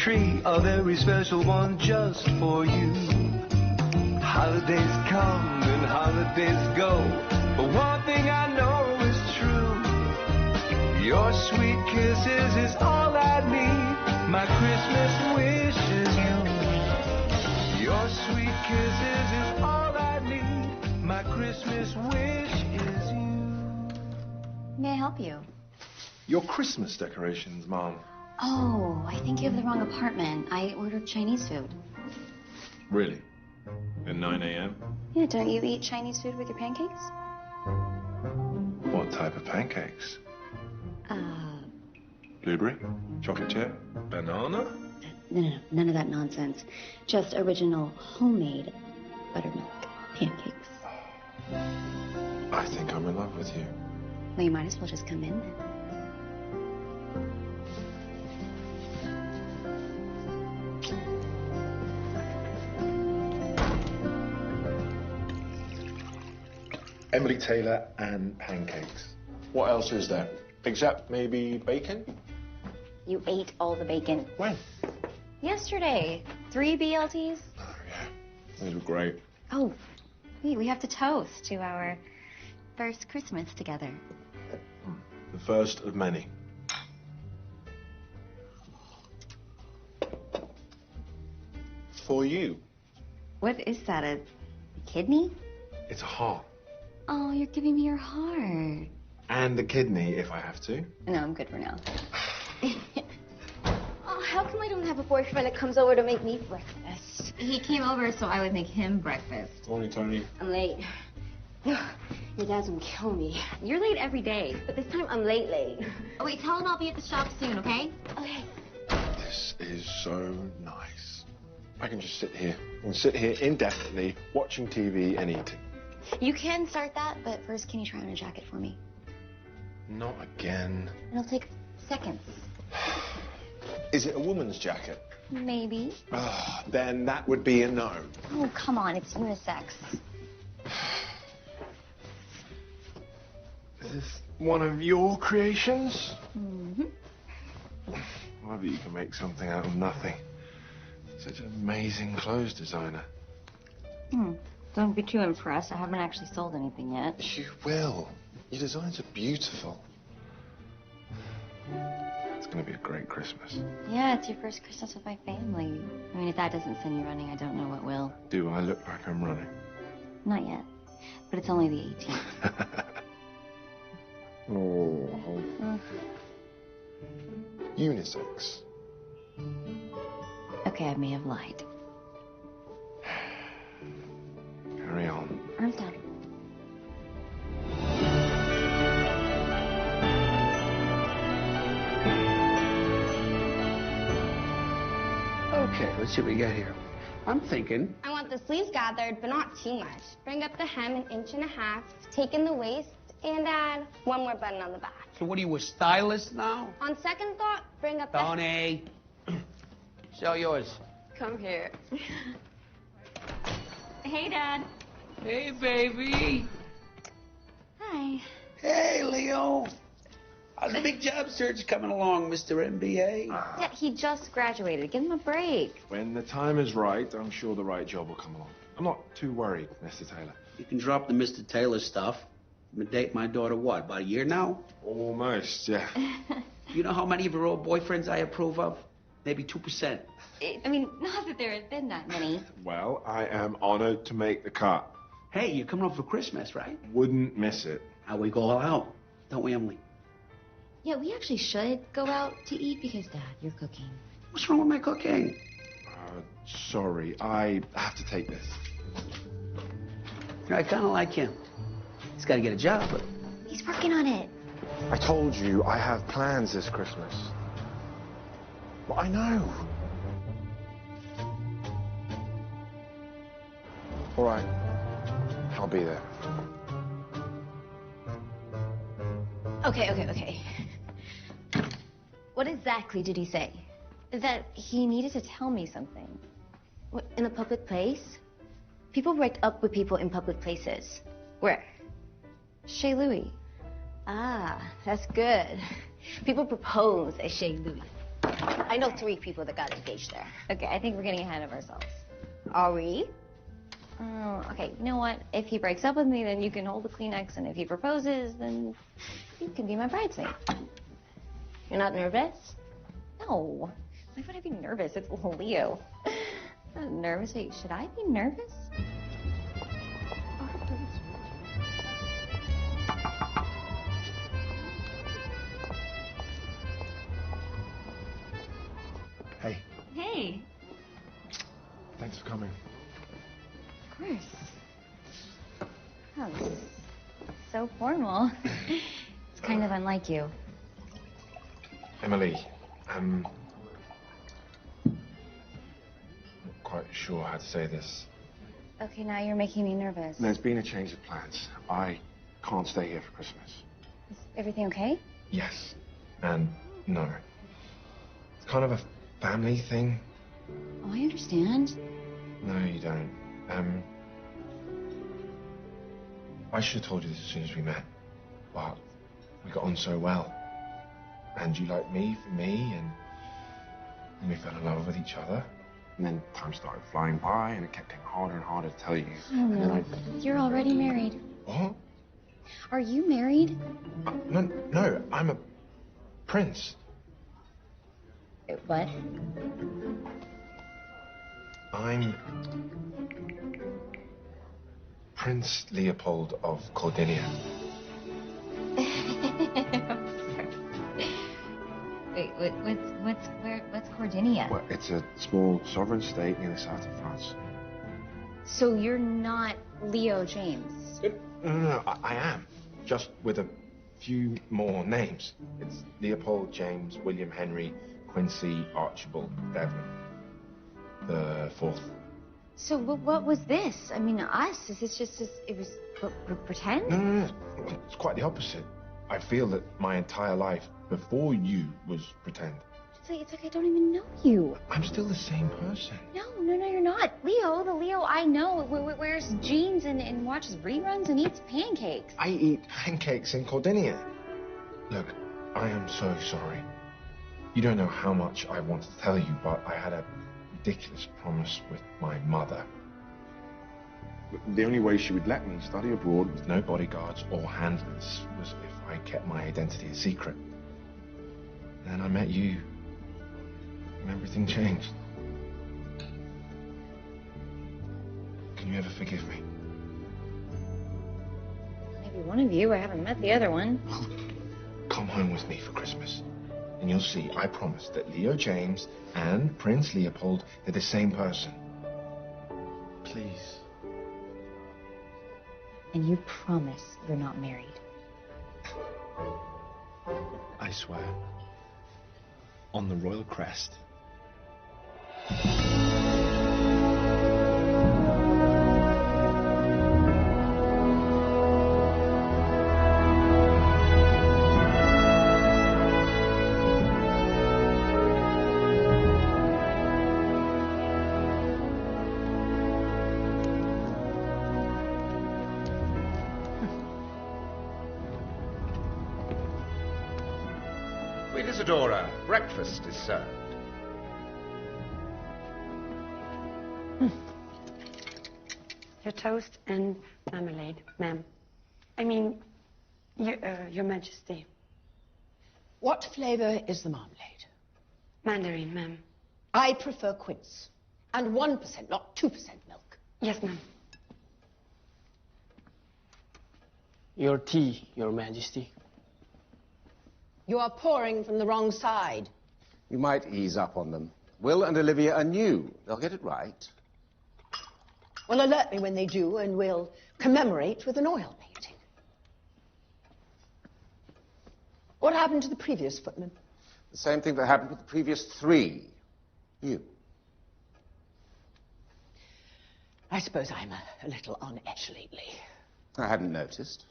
tree, a very special one just for you. Holidays come and holidays go, but one thing I know is true. Your sweet kisses is all I need. My Christmas wish is you. Your sweet kisses is all I need. My Christmas wish is you. May I help you? Your Christmas decorations, Mom. Oh, I think you have the wrong apartment. I ordered Chinese food. Really? At 9 a.m.? Yeah, don't you eat Chinese food with your pancakes? What type of pancakes? Blueberry? Chocolate chip? Banana? No, none of that nonsense. Just original homemade buttermilk pancakes. I think I'm in love with you. Well, you might as well just come in then. Emily Taylor and pancakes. What else is there? Except maybe bacon? You ate all the bacon. When? Yesterday. 3 BLTs. Oh, yeah. Those were great. Oh, wait, we have to toast to our first Christmas together. The first of many. For you. What is that, a kidney? It's a heart. Oh, you're giving me your heart. And a kidney, if I have to. No, I'm good for now. Oh, how come I don't have a boyfriend that comes over to make me breakfast? He came over so I would make him breakfast. Morning, Tony. I'm late. Your dad's gonna kill me. You're late every day. But this time I'm late. Oh, wait, tell him I'll be at the shop soon, okay? Okay. This is so nice. I can just sit here. I can sit here indefinitely, watching TV and eating. You can start that, but first, can you try on a jacket for me? Not again. It'll take seconds. Is it a woman's jacket? Maybe. Then that would be a no. Oh, come on, it's unisex. Is this one of your creations? Mm-hmm. Love that you can make something out of nothing. Such an amazing clothes designer. Don't be too impressed. I haven't actually sold anything yet. You will. Your designs are beautiful. It's going to be a great Christmas. Yeah, it's your first Christmas with my family. I mean, if that doesn't send you running, I don't know what will. Do I look like I'm running? Not yet. But it's only the 18th. Oh. Unisex. Okay, I may have lied. Carry on. Arms down. Okay, let's see what we got here. I'm thinking. I want the sleeves gathered, but not too much. Bring up the hem 1.5 inches, take in the waist, and add one more button on the back. So what are you, a stylist now? On second thought, bring up the... Tony. Show yours. Come here. Hey, Dad. Hey, baby. Hi. Hey, Leo. How's the big job search coming along, Mr. MBA? Yeah, he just graduated. Give him a break. When the time is right, I'm sure the right job will come along. I'm not too worried, Mr. Taylor. You can drop the Mr. Taylor stuff. I've been dating my daughter, what, about a year now? Almost, yeah. You know how many of her old boyfriends I approve of? Maybe 2%. I mean, not that there have been that many. Well, I am honored to make the cut. Hey, you're coming up for Christmas, right? Wouldn't miss it. How we go all out, don't we, Emily? Yeah, we actually should go out to eat because, Dad, you're cooking. What's wrong with my cooking? Sorry, I have to take this. I kind of like him. He's got to get a job, but... He's working on it. I told you I have plans this Christmas. Well, I know. All right, I'll be there. Okay. What exactly did he say? That he needed to tell me something. What, in a public place? People break up with people in public places. Where? Chez Louis. Ah, that's good. People propose at Chez Louis. I know 3 people that got engaged there. Okay, I think we're getting ahead of ourselves. Are we? Oh, okay, you know what? If he breaks up with me, then you can hold the Kleenex, and if he proposes, then you can be my bridesmaid. You're not nervous? No. Why would I be nervous? It's Leo. I'm not nervous. Wait, should I be nervous? Hey, Hey. thanks for coming. Of course. Oh, this is so formal. It's kind of unlike you. Emily, not quite sure how to say this. Okay, now you're making me nervous. There's been a change of plans. I can't stay here for Christmas. Is everything okay? Yes and no. It's kind of a family thing. Oh, I understand. No, you don't. I should have told you this as soon as we met, but we got on so well. And you liked me for me, and we fell in love with each other. And then time started flying by, and it kept getting harder and harder to tell you. Oh, and no. then You're already married. What? Are you married? No, I'm a prince. What? I'm Prince Leopold of Cordinia. Wait, what's Cordinia? Well, it's a small sovereign state near the south of France. So you're not Leo James? No, I am. Just with a few more names. It's Leopold, James, William Henry, Quincy, Archibald, Devon. The 4th. So what was this? I mean, us? Is this just, it was pretend? No. It's quite the opposite. I feel that my entire life before you was pretend. It's like I don't even know you. I'm still the same person. No, you're not. Leo, the Leo I know, wears jeans and watches reruns and eats pancakes. I eat pancakes in Cordinia. Look, I am so sorry. You don't know how much I wanted to tell you, but I had a ridiculous promise with my mother. The only way she would let me study abroad with no bodyguards or handlers was if I kept my identity a secret. And then I met you, and everything changed. Can you ever forgive me? Maybe one of you. I haven't met the other one. Come home with me for Christmas, and you'll see, I promise, that Leo James and Prince Leopold, they're the same person. Please. And you promise you're not married? I swear. On the royal crest. Queen Isadora, breakfast is served. Your toast and marmalade, ma'am. I mean, Your Majesty. What flavor is the marmalade? Mandarin, ma'am. I prefer quince. And 1%, not 2% milk. Yes, ma'am. Your tea, Your Majesty. You are pouring from the wrong side. You might ease up on them. Will and Olivia are new. They'll get it right. Well, alert me when they do, and we'll commemorate with an oil painting. What happened to the previous footman? The same thing that happened with the previous 3. You. I suppose I'm a little on edge lately. I hadn't noticed.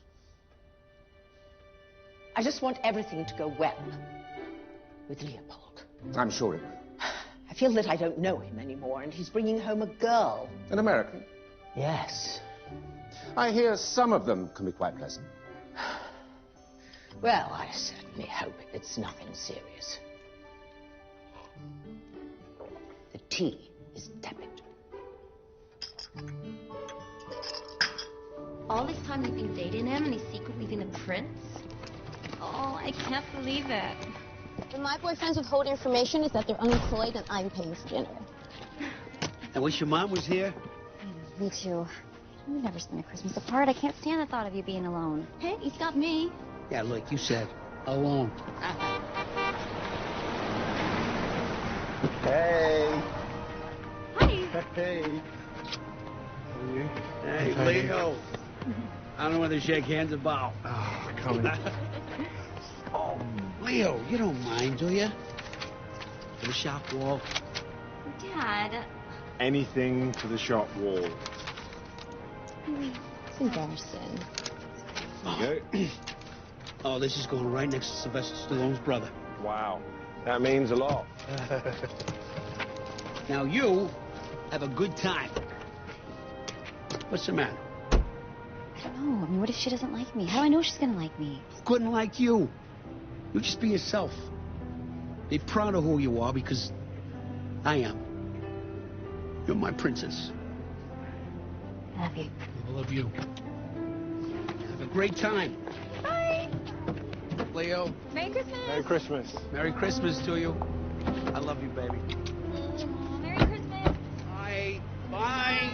I just want everything to go well with Leopold. I'm sure it will. I feel that I don't know him anymore, and he's bringing home a girl. An American? Yes. I hear some of them can be quite pleasant. Well, I certainly hope it's nothing serious. The tea is tepid. All this time you've been dating him and he's secretly been a prince? Oh, I can't believe it. When my boyfriends withhold information, is that they're unemployed and I'm paying for dinner. I wish your mom was here. Me too. We never spend a Christmas apart. I can't stand the thought of you being alone. Hey, he's got me. Yeah, like you said, alone. Hey. Hi. Hey. How are you? Hey, Leo. I don't know whether to shake hands or bow. Oh, come in. Oh, Leo, you don't mind, do you? For the shop wall. Dad. Anything for the shop wall. It's embarrassing. There you go. Oh, this is going right next to Sylvester Stallone's brother. Wow. That means a lot. Now you have a good time. What's the matter? I don't know. I mean, what if she doesn't like me? How do I know she's gonna like me? Couldn't like you. You just be yourself. Be proud of who you are because I am. You're my princess. I love you. I love you. Have a great time. Bye. Leo. Merry Christmas. Merry Christmas. Merry Christmas to you. I love you, baby. Merry Christmas. Bye. Bye.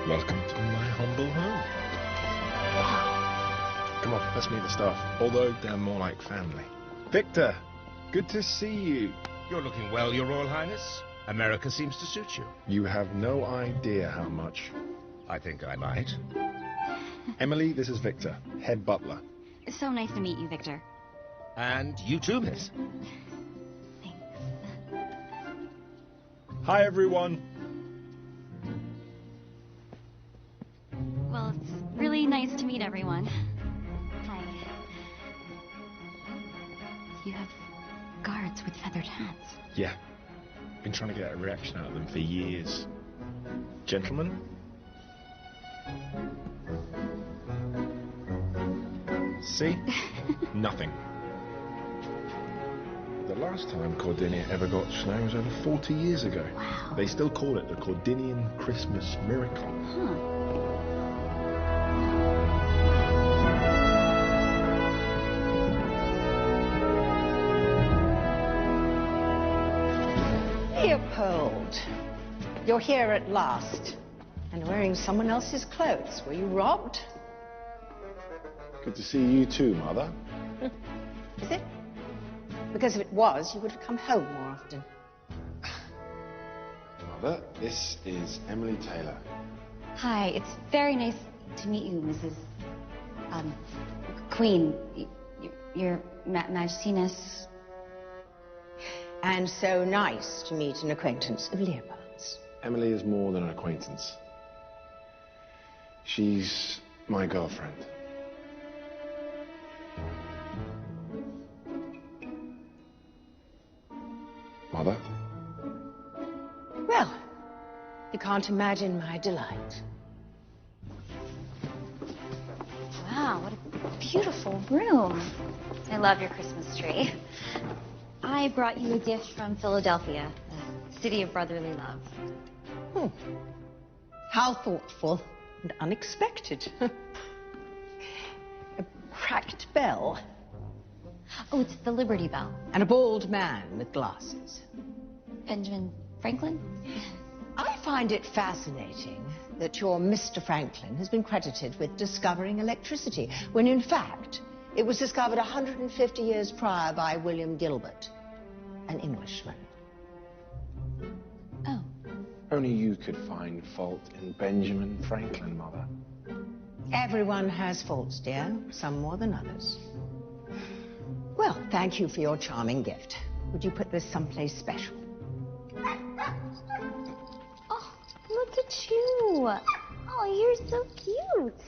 Welcome to my humble home. Come on, let's meet the staff. Although they're more like family. Victor, good to see you. You're looking well, Your Royal Highness. America seems to suit you. You have no idea how much. I think I might. Emily, this is Victor, head butler. So nice to meet you, Victor. And you too, miss. Thanks. Hi, everyone. Well, it's really nice to meet everyone. Hi. You have guards with feathered hats. Yeah, been trying to get a reaction out of them for years. Gentlemen? See? Nothing. The last time Cordinia ever got snow was over 40 years ago. Wow. They still call it the Cordinian Christmas miracle. Huh. Leopold, you're here at last, and wearing someone else's clothes. Were you robbed? Good to see you too, Mother. Is it? Because if it was, you would have come home more often. Mother, this is Emily Taylor. Hi, it's very nice to meet you, Mrs. Queen. Your Majestiness. And so nice to meet an acquaintance of Leopold's. Emily is more than an acquaintance. She's my girlfriend. Mother? Well, you can't imagine my delight. Wow, what a beautiful room. I love your Christmas tree. I brought you a gift from Philadelphia, the city of brotherly love. How thoughtful and unexpected. A cracked bell. Oh, it's the Liberty Bell. And a bald man with glasses. Benjamin Franklin? I find it fascinating that your Mr. Franklin has been credited with discovering electricity, when in fact it was discovered 150 years prior by William Gilbert, an Englishman. Oh. Only you could find fault in Benjamin Franklin, Mother. Everyone has faults, dear, some more than others. Well, thank you for your charming gift. Would you put this someplace special? Oh, look at you. Oh, you're so cute.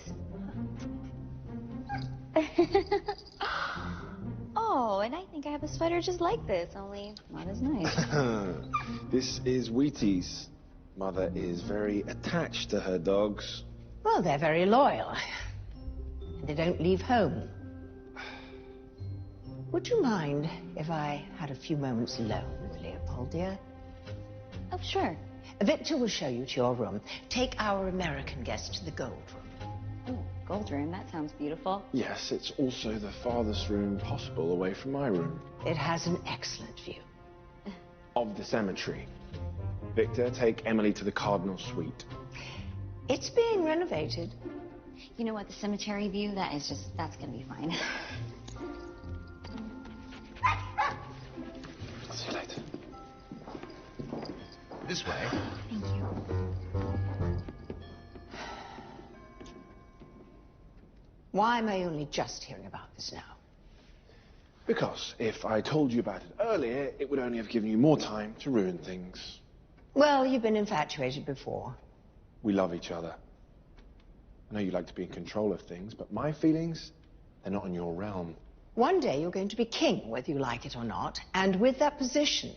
Oh, and I think I have a sweater just like this, only not as nice. This is Wheaties. Mother is very attached to her dogs. Well, they're very loyal. And they don't leave home. Would you mind if I had a few moments alone with Leopold, dear? Oh, sure. Victor will show you to your room. Take our American guest to the gold room. Oh, gold room, that sounds beautiful. Yes, it's also the farthest room possible away from my room. It has an excellent view. Of the cemetery. Victor, take Emily to the Cardinal Suite. It's being renovated. You know what, the cemetery view, that's gonna be fine. See you later. This way. Thank you. Why am I only just hearing about this now? Because if I told you about it earlier, it would only have given you more time to ruin things. Well, you've been infatuated before. We love each other. I know you like to be in control of things, but my feelings, they're not in your realm. One day you're going to be king, whether you like it or not, and with that position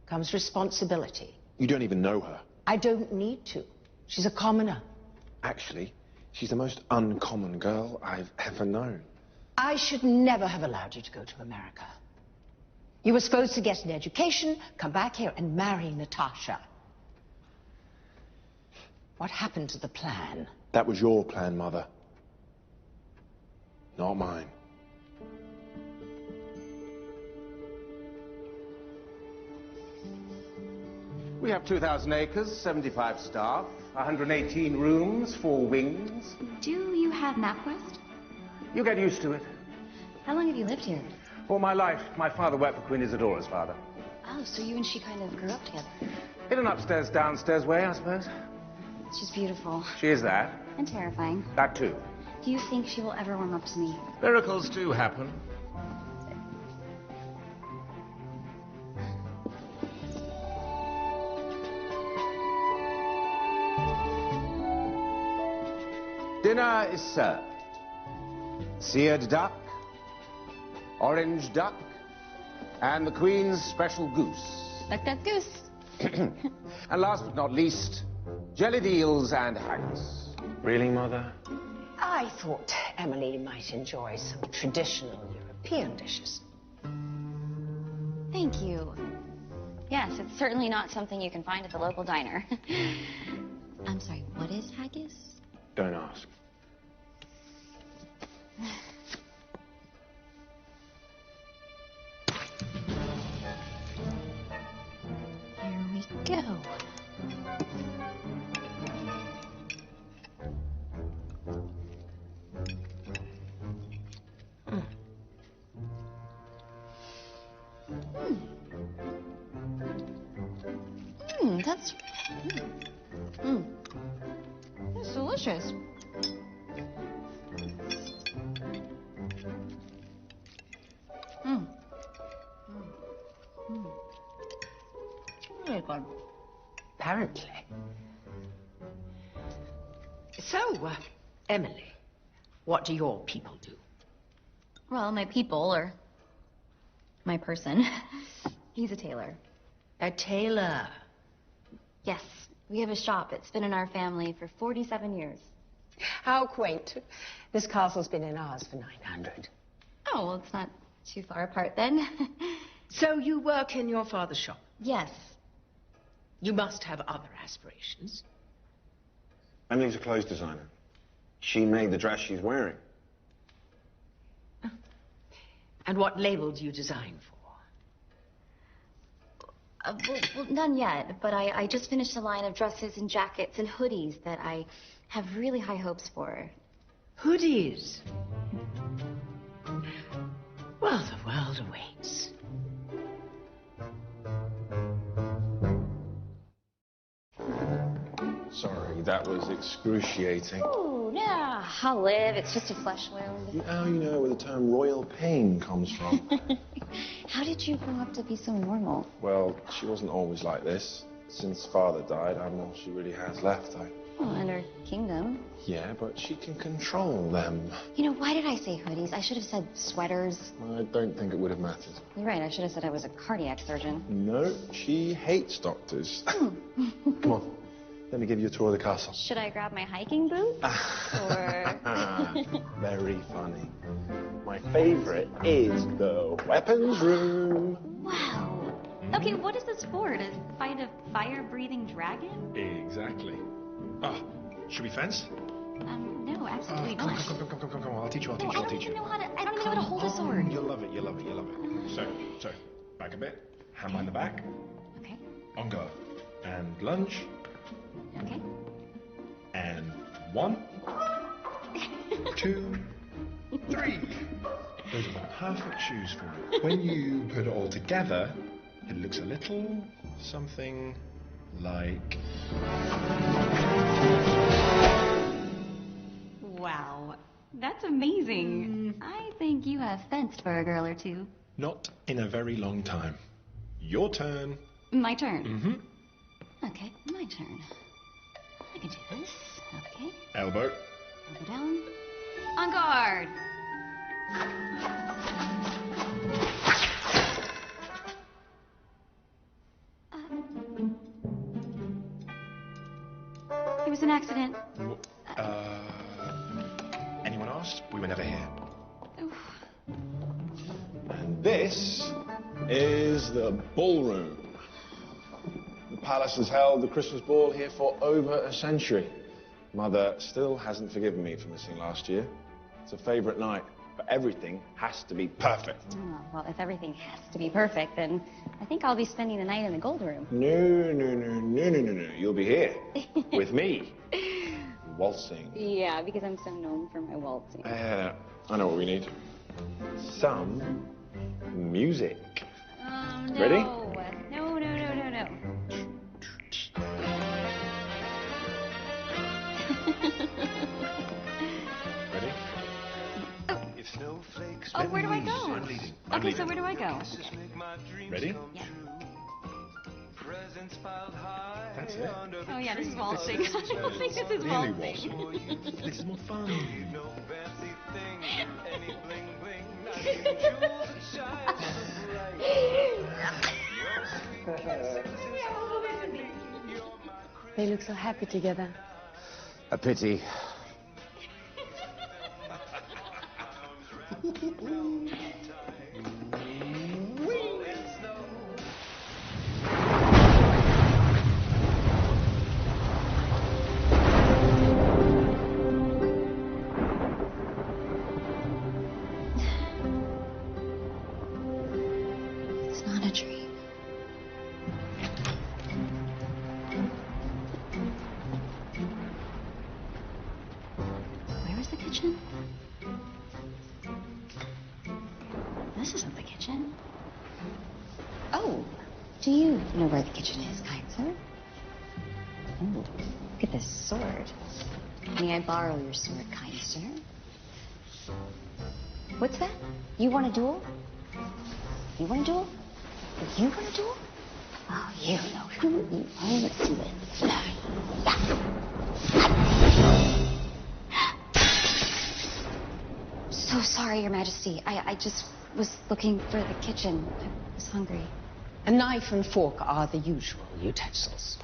comes responsibility. You don't even know her. I don't need to. She's a commoner. Actually, she's the most uncommon girl I've ever known. I should never have allowed you to go to America. You were supposed to get an education, come back here and marry Natasha. What happened to the plan? That was your plan, Mother. Not mine. We have 2,000 acres, 75 staff, 118 rooms, 4 wings. Do you have MapQuest? You get used to it. How long have you lived here? All my life, my father worked for Queen Isadora's father. Oh, so you and she kind of grew up together. In an upstairs, downstairs way, I suppose. She's beautiful. She is that. And terrifying. That too. Do you think she will ever warm up to me? Miracles do happen. Dinner is served. Seared duck, orange duck, and the Queen's special goose. Like that goose. And last but not least, jellied eels and haggis. Really, Mother? I thought Emily might enjoy some traditional European dishes. Thank you. Yes, it's certainly not something you can find at the local diner. I'm sorry, what is haggis? Don't ask. Here we go. That's delicious. Really good. Apparently. So, Emily, what do your people do? Well, my people, or my person, he's a tailor. A tailor? Yes, we have a shop. It's been in our family for 47 years. How quaint. This castle's been in ours for 900. Oh, well, it's not too far apart then. So you work in your father's shop? Yes. You must have other aspirations. Emily's a clothes designer. She made the dress she's wearing. And what label do you design for? Well, none yet, but I just finished a line of dresses and jackets and hoodies that I have really high hopes for. Hoodies? Well, the world awaits. Sorry, that was excruciating. Oh, yeah, I'll live. It's just a flesh wound. Now you know where the term royal pain comes from. How did you grow up to be so normal? Well, she wasn't always like this. Since father died, I'm all she really has left, though. Well, and her kingdom. Yeah, but she can control them. You know, why did I say hoodies? I should have said sweaters. I don't think it would have mattered. You're right, I should have said I was a cardiac surgeon. No, she hates doctors. Come on, let me give you a tour of the castle. Should I grab my hiking boots? Or... Very funny. My favorite is the weapons room. Wow. Okay, what is this for? To fight a fire-breathing dragon? Exactly. Oh, should we fence? No, absolutely not. Come on. I'll teach you. I don't even know how to hold a sword. You'll love it. So, back a bit. Hand behind the back. Okay. On guard. And lunge. Okay. And 1, 2, 3. Those are the perfect shoes for it. When you put it all together, it looks a little something like... Wow, that's amazing. I think you have fenced for a girl or two. Not in a very long time. Your turn. My turn? Mm-hmm. Okay, my turn. I can do this. Okay. Elbow. Elbow down. On guard! It was an accident. Anyone else? We were never here. Oof. And this is the ballroom. The palace has held the Christmas ball here for over a century. Mother still hasn't forgiven me for missing last year. It's a favorite night, but everything has to be perfect. Oh, well, if everything has to be perfect, then I think I'll be spending the night in the gold room. No. You'll be here with me, waltzing. Yeah, because I'm so known for my waltzing. I know what we need. Some music. Oh, no. Ready? No. Ready? Oh, where do I go? I'm leading. Okay, so where do I go? Ready? Yeah. That's it. Oh, yeah, this is waltzing. I don't think this is Nearly waltzing. This is more fun. They look so happy together. A pity. It's not a dream. Where is the kitchen? This isn't the kitchen. Oh, do you know where the kitchen is, kind sir? Oh, look at this sword. May I borrow your sword, kind sir? What's that? You want a duel? You want a duel? You want a duel? Oh, you know who you are. Let's do it. So sorry, Your Majesty. I just was looking for the kitchen. I was hungry. A knife and fork are the usual utensils.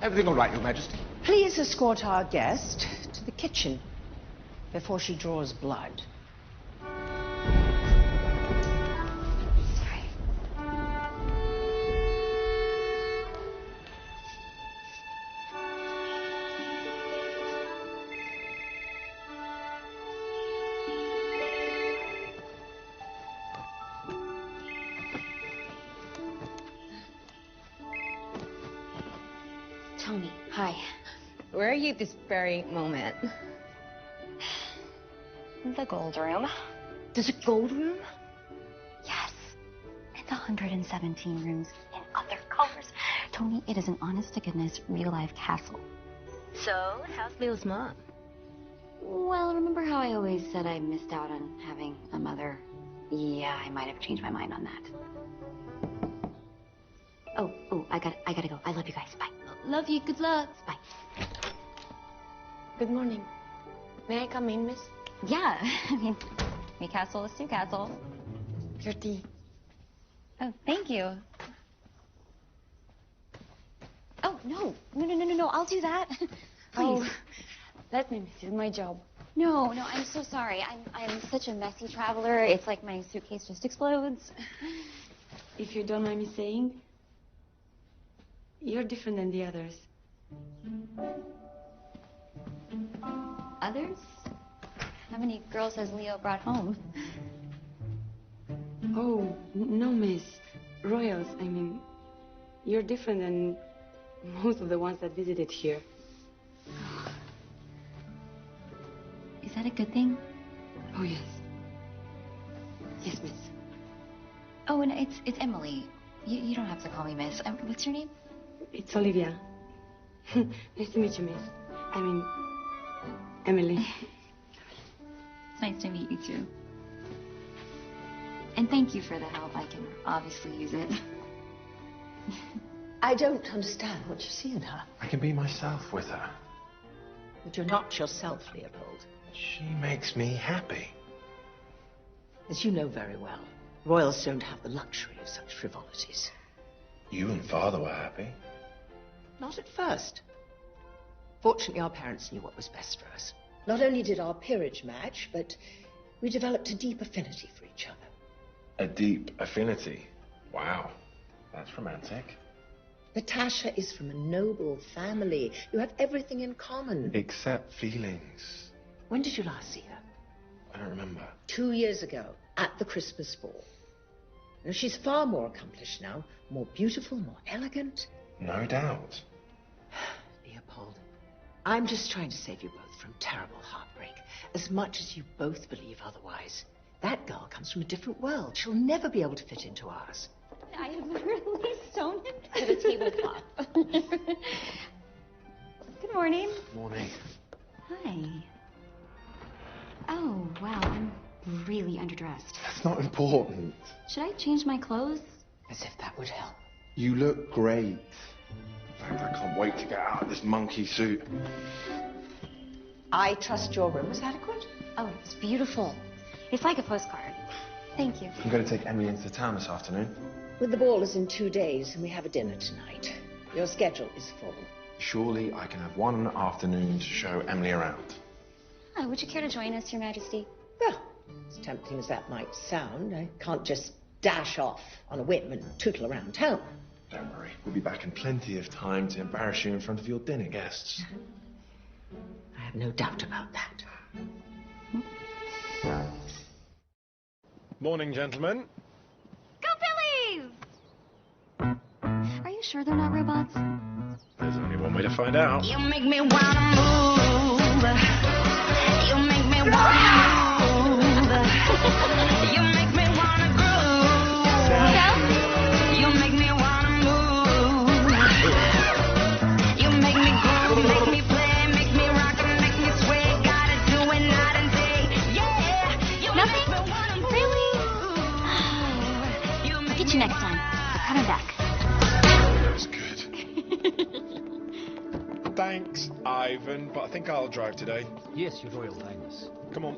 Everything all right, Your Majesty? Please escort our guest to the kitchen before she draws blood. Sorry. Tony, hi. Where are you at this very moment? The gold room. There's a gold room? Yes. And 117 rooms in other colors. Tony, it is an honest-to-goodness, real-life castle. So, how's Leo's mom? Well, remember how I always said I missed out on having a mother? Yeah, I might have changed my mind on that. Oh, I gotta go. I love you guys. Bye. Love you. Good luck. Bye. Good morning. May I come in, miss? Yeah, I mean, me castle is two castles. Your tea. Oh, thank you. Oh, no. I'll do that. Please. Oh, let me, miss. It's my job. No, I'm so sorry. I'm such a messy traveler. It's like my suitcase just explodes. If you don't mind me saying, you're different than the others. Others? How many girls has Leo brought home? Oh, no, miss. Royals, I mean, you're different than most of the ones that visited here. Is that a good thing? Oh, yes. Yes, miss. Oh, and it's Emily. You don't have to call me miss. What's your name? It's Olivia. Nice to meet you, miss. I mean, Emily. It's nice to meet you, too. And thank you for the help. I can obviously use it. I don't understand what you see in her. I can be myself with her. But you're not yourself, Leopold. She makes me happy. As you know very well, royals don't have the luxury of such frivolities. You and Father were happy. Not at first. Fortunately, our parents knew what was best for us. Not only did our peerage match, but we developed a deep affinity for each other. A deep affinity? Wow, that's romantic. Natasha is from a noble family. You have everything in common. Except feelings. When did you last see her? I don't remember. 2 years ago, at the Christmas ball. Now, she's far more accomplished now, more beautiful, more elegant. No doubt. Leopold, I'm just trying to save you both from terrible heartbreak, as much as you both believe otherwise. That girl comes from a different world. She'll never be able to fit into ours. I have literally sewn him to the tablecloth. Good morning. Morning. Hi. Oh, wow, I'm really underdressed. That's not important. Should I change my clothes? As if that would help. You look great. In fact, I can't wait to get out of this monkey suit. I trust your room was adequate? Oh, it's beautiful. It's like a postcard. Thank you. I'm going to take Emily into town this afternoon. Well, the ball is in 2 days, and we have a dinner tonight. Your schedule is full. Surely I can have one afternoon to show Emily around. Would you care to join us, Your Majesty? Well, as tempting as that might sound, I can't just dash off on a whim and tootle around town. Don't worry, we'll be back in plenty of time to embarrass you in front of your dinner guests. I have no doubt about that. Morning, gentlemen. Go Phillies! Are you sure they're not robots? There's only one way to find out. You make me wanna move. You make me wanna move. You make me wanna groove. You make me wanna move. You make me groove, make me play, make me rock and make me sway. Gotta do it night and day. Yeah. You Nothing? make me wanna move. Really? I'll get you next time. Coming back. That was good. Thanks, Ivan, but I think I'll drive today. Yes, Your Royal Highness. Come on.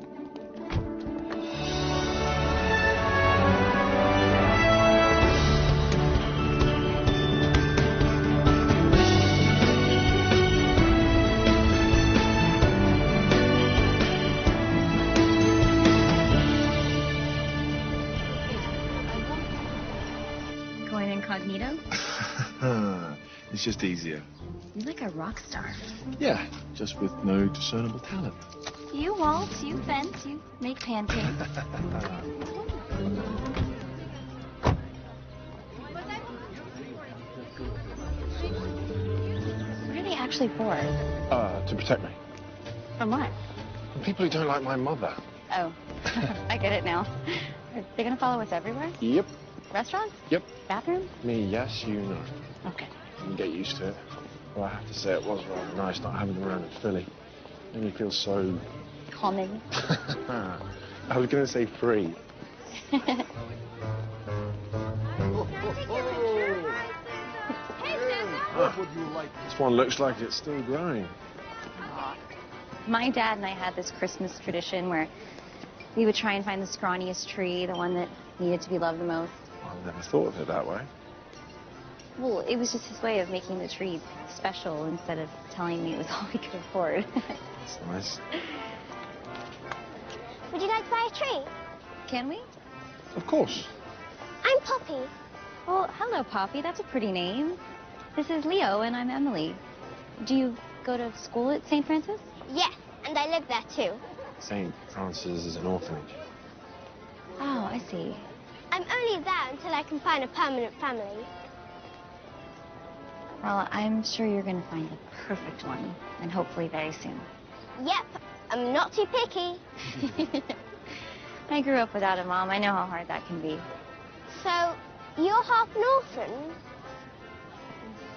Going incognito? It's just easier. You're like a rock star. Yeah, just with no discernible talent. You waltz, you fence, you make pancakes. What are they actually for? To protect me. From what? From people who don't like my mother. Oh, I get it now. Are they gonna follow us everywhere? Yep. Restaurants? Yep. Bathrooms? Me, yes, you know. Okay. You can get used to it. Well, I have to say it was rather nice not having them around in Philly. Made me feel so... Calming. I was going to say free. This one looks like it's still growing. Aw. My dad and I had this Christmas tradition where we would try and find the scrawniest tree, the one that needed to be loved the most. I never thought of it that way. Well, it was just his way of making the tree special instead of telling me it was all we could afford. That's nice. Would you like to buy a tree? Can we? Of course. I'm Poppy. Well, hello, Poppy. That's a pretty name. This is Leo, and I'm Emily. Do you go to school at St. Francis? Yes, and I live there too. St. Francis is an orphanage. Oh, I see. I'm only there until I can find a permanent family. Well, I'm sure you're going to find the perfect one, and hopefully very soon. Yep, I'm not too picky. I grew up without a mom. I know how hard that can be. So, you're half an orphan?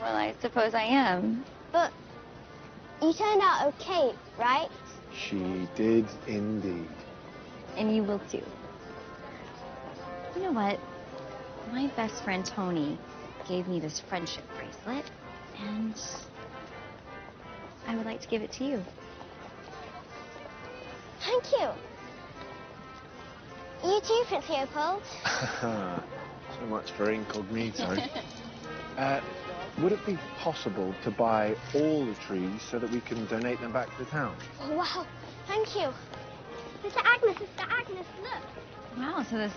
Well, I suppose I am. But you turned out okay, right? She did indeed. And you will too. You know what? My best friend Tony gave me this friendship bracelet, and I would like to give it to you. Thank you. You too, Prince Leopold. So much for incognito. Would it be possible to buy all the trees so that we can donate them back to the town? Oh, wow. Thank you. Sister Agnes, look. Wow, so this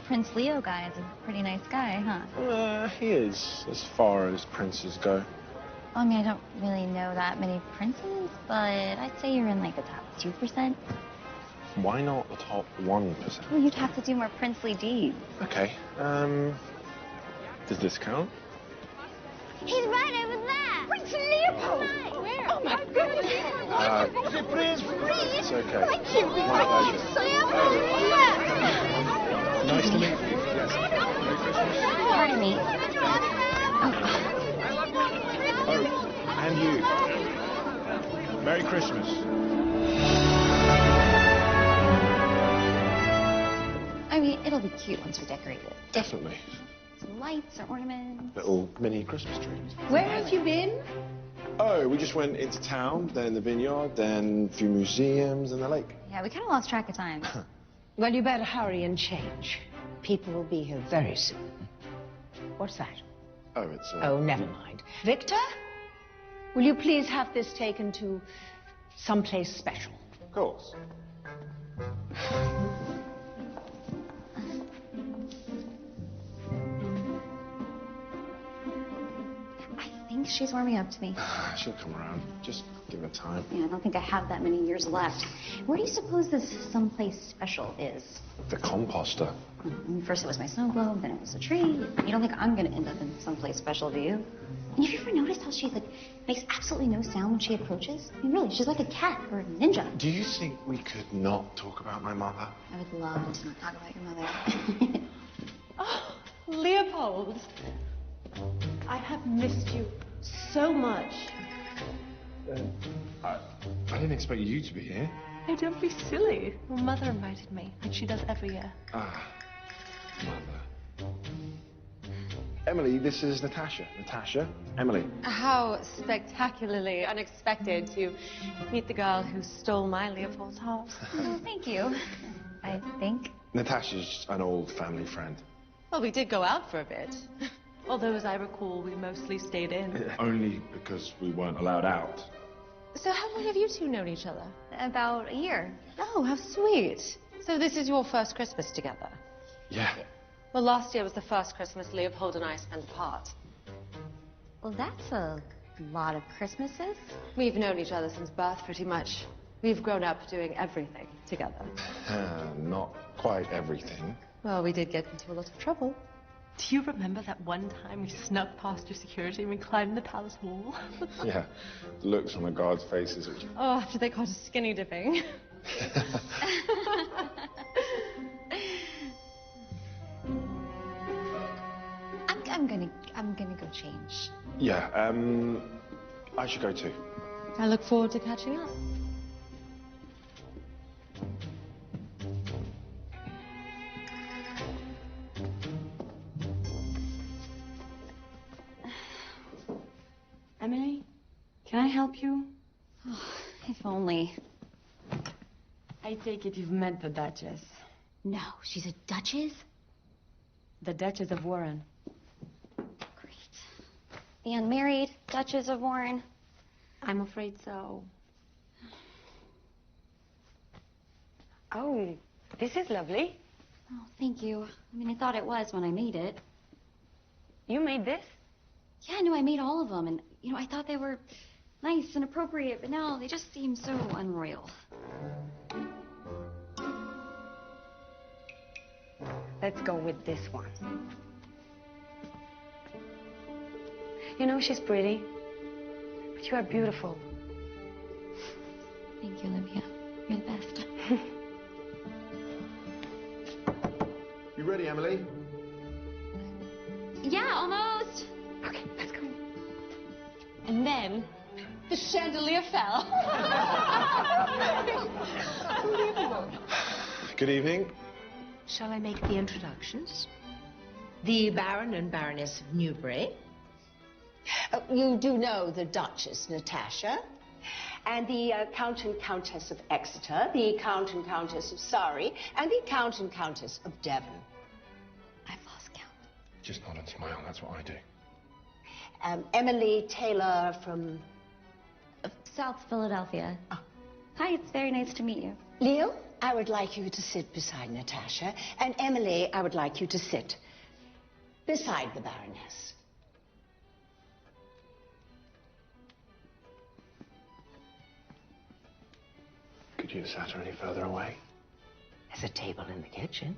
Prince Leo guy is a pretty nice guy, huh? He is, as far as princes go. I mean, I don't really know that many princes, but I'd say you're in like the top 2%. Why not the top 1%? Well, you'd have to do more princely deeds. Okay, does this count? He's right over there. Prince Leopold. Oh, Where? Oh, my goodness. It's okay. Thank you. My pleasure. Nice to meet you. Yes. Merry Christmas. Pardon me. Oh, and you. Merry Christmas. I mean, it'll be cute once we decorate it. Definitely. Some lights or ornaments. Little mini Christmas trees. Where have you been? Oh, we just went into town, then the vineyard, then a few museums and the lake. Yeah, we kind of lost track of time. Well, you better hurry and change. People will be here very soon. What's that? Oh, it's... Oh, never mind. Victor, will you please have this taken to someplace special? Of course. I think she's warming up to me. She'll come around. Just give her time. Yeah, I don't think I have that many years left. Where do you suppose this someplace special is? The composter. First it was my snow globe, then it was a tree. You don't think I'm gonna end up in someplace special, do you? And have you ever noticed how she makes absolutely no sound when she approaches? I mean, really, she's like a cat or a ninja. Do you think we could not talk about my mother? I would love to not talk about your mother. Oh, Leopold. I have missed you so much. I didn't expect you to be here. Oh, don't be silly. Well, Mother invited me, like she does every year. Ah, Mother. Emily, this is Natasha. Natasha, Emily. How spectacularly unexpected to meet the girl who stole my Leopold's heart. Thank you, I think. Natasha's an old family friend. Well, we did go out for a bit. Although, as I recall, we mostly stayed in. Only because we weren't allowed out. So how long have you two known each other? About a year. Oh, how sweet. So this is your first Christmas together? Yeah. Well, last year was the first Christmas Leopold and I spent apart. Well, that's a lot of Christmases. We've known each other since birth, pretty much. We've grown up doing everything together. Not quite everything. Well, we did get into a lot of trouble. Do you remember that one time we snuck past your security and we climbed the palace wall? Yeah, the looks on the guards' faces. Oh, after they caught us skinny dipping. I'm gonna go change. Yeah, I should go too. I look forward to catching up. Emily, can I help you? Oh, if only. I take it you've met the Duchess. No, she's a duchess? The Duchess of Warren. Great. The unmarried Duchess of Warren? I'm afraid so. Oh, this is lovely. Oh, thank you. I mean, I thought it was when I made it. You made this? Yeah, no, I made all of them, and, you know, I thought they were nice and appropriate, but now they just seem so unroyal. Let's go with this one. You know, she's pretty, but you are beautiful. Thank you, Olivia. You're the best. You ready, Emily? Yeah, almost. Okay, let's go. And then the chandelier fell. Good evening. Shall I make the introductions? The Baron and Baroness of Newbury. You do know the Duchess Natasha. And the Count and Countess of Exeter, the Count and Countess of Surrey, and the Count and Countess of Devon. I've lost count. Just nod and smile, that's what I do. Emily Taylor from... South Philadelphia. Oh. Hi, it's very nice to meet you. Leo, I would like you to sit beside Natasha. And Emily, I would like you to sit beside the Baroness. Could you have sat her any further away? There's a table in the kitchen.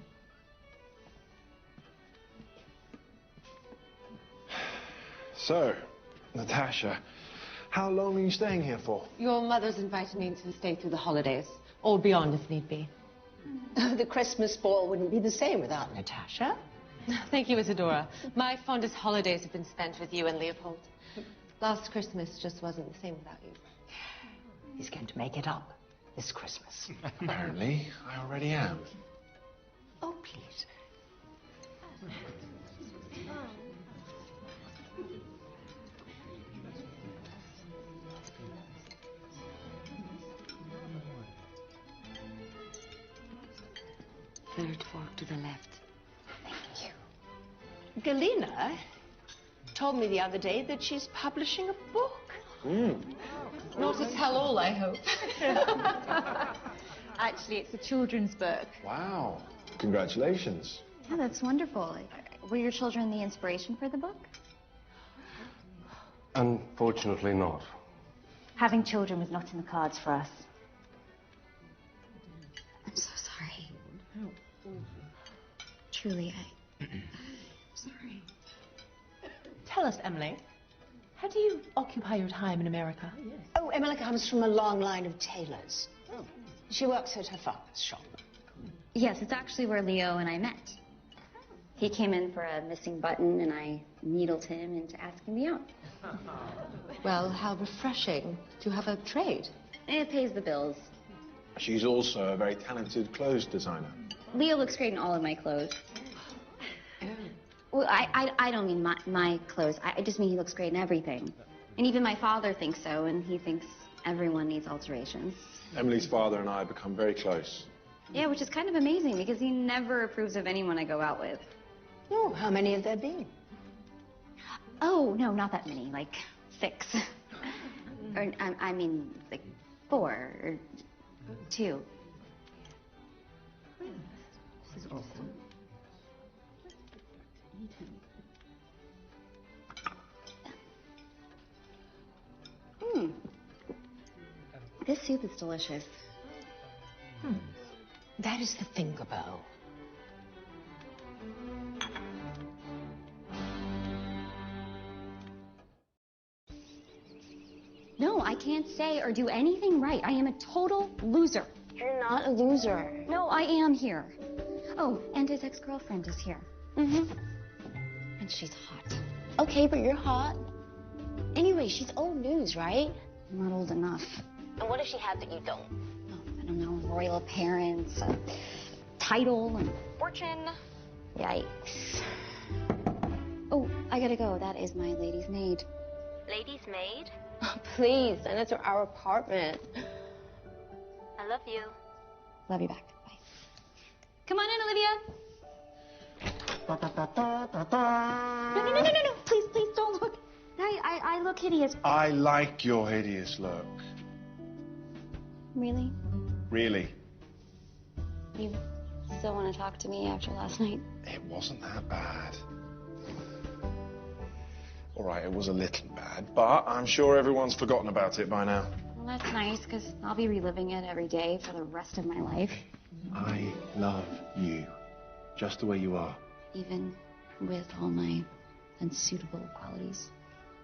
So, Natasha, how long are you staying here for? Your mother's invited me to stay through the holidays, or beyond if need be. The Christmas ball wouldn't be the same without Natasha. Thank you, Isadora. My fondest holidays have been spent with you and Leopold. Last Christmas just wasn't the same without you. He's going to make it up this Christmas. Apparently, I already am. Oh, please. Third fork to the left. Thank you. Galena told me the other day that she's publishing a book. Not a tell-all, I hope. Actually, it's a children's book. Wow. Congratulations. Yeah, that's wonderful. Were your children the inspiration for the book? Unfortunately not. Having children was not in the cards for us. I'm so sorry. Truly, I'm sorry. Tell us, Emily, how do you occupy your time in America? Oh, Emily comes from a long line of tailors. She works at her father's shop. Yes, it's actually where Leo and I met. He came in for a missing button, and I needled him into asking me out. Well, how refreshing to have a trade. It pays the bills. She's also a very talented clothes designer. Leo looks great in all of my clothes. Well, I don't mean my clothes. I just mean he looks great in everything. And even my father thinks so, and he thinks everyone needs alterations. Emily's father and I have become very close. Yeah, which is kind of amazing, because he never approves of anyone I go out with. Oh, how many have there been? Oh, no, not that many, like 6. Or, I mean, like 4 or 2. This is awesome. This soup is delicious. That is the finger bowl. No, I can't say or do anything right. I am a total loser. You're not a loser. No, I am here. Oh, and his ex-girlfriend is here. Mm-hmm. And she's hot. Okay, but you're hot. Anyway, she's old news, right? I'm not old enough. And what does she have that you don't? Oh, I don't know, royal parents, a title, and Fortune. yikes. Oh, I gotta go. That is my lady's maid. Lady's maid? Oh, please, send it to our apartment. I love you. Love you back. Bye. Come on in, Olivia. No. Please, don't look. I look hideous. I like your hideous look. Really? Really. You still want to talk to me after last night? It wasn't that bad. All right, it was a little bad, but I'm sure everyone's forgotten about it by now. Well, that's nice, because I'll be reliving it every day for the rest of my life. I love you, just the way you are. Even with all my unsuitable qualities.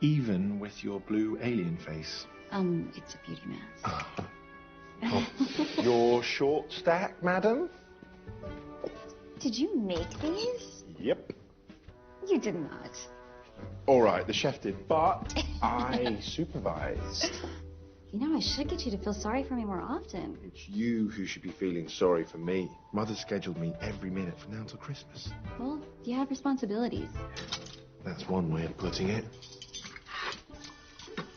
Even with your blue alien face. It's a beauty mask. Oh, your short stack, madam? Did you make these? Yep. You did not. All right, the chef did, but I supervised. You know, I should get you to feel sorry for me more often. It's you who should be feeling sorry for me. Mother scheduled me every minute from now until Christmas. Well, you have responsibilities. That's one way of putting it.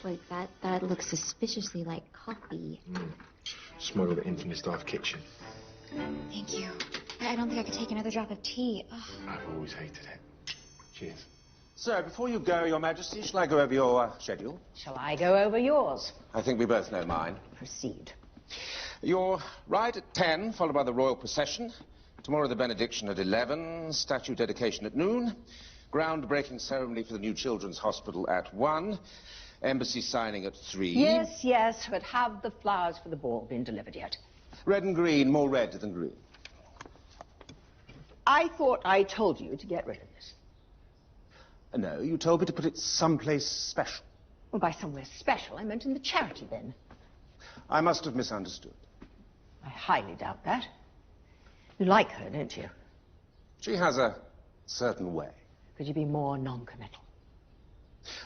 Like that looks suspiciously like coffee. Smuggled it in from the staff kitchen. Thank you. I don't think I could take another drop of tea. Ugh. I've always hated it. Cheers. So, before you go, Your Majesty, shall I go over your schedule? Shall I go over yours? I think we both know mine. Proceed. Your ride at 10, followed by the royal procession. Tomorrow the benediction at 11, statue dedication at noon, groundbreaking ceremony for the new children's hospital at 1, embassy signing at 3. Yes, but have the flowers for the ball been delivered yet? Red and green, more red than green. I thought I told you to get rid of this. No, you told me to put it someplace special. Well, by somewhere special, I meant in the charity bin. I must have misunderstood. I highly doubt that. You like her, don't you? She has a certain way. Could you be more non-committal?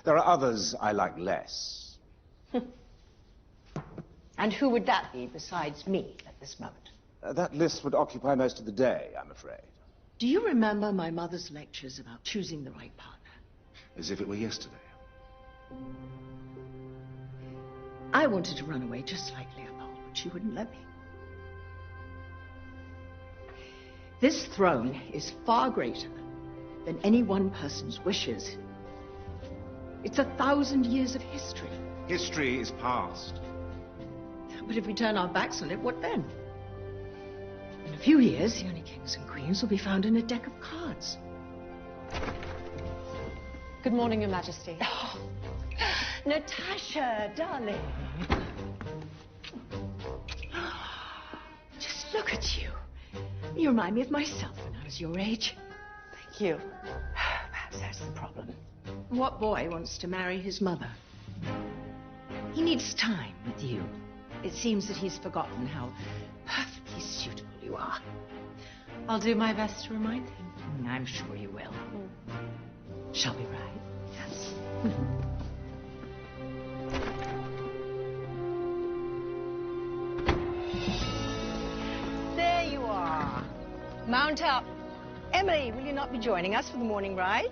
There are others I like less. And who would that be besides me at this moment? That list would occupy most of the day, I'm afraid. Do you remember my mother's lectures about choosing the right partner? As if it were yesterday. I wanted to run away just like Leopold, but she wouldn't let me. This throne is far greater than any one person's wishes. It's 1,000 years of history. History is past. But if we turn our backs on it, what then? In a few years, the only kings and queens will be found in a deck of cards. Good morning, Your Majesty. Oh, Natasha, darling. Just look at you. You remind me of myself when I was your age. Thank you. Perhaps that's the problem. What boy wants to marry his mother? He needs time with you. It seems that he's forgotten how perfectly suitable you are. I'll do my best to remind him. I'm sure you will. Shall we ride? Yes. There you are. Mount up. Emily, will you not be joining us for the morning ride?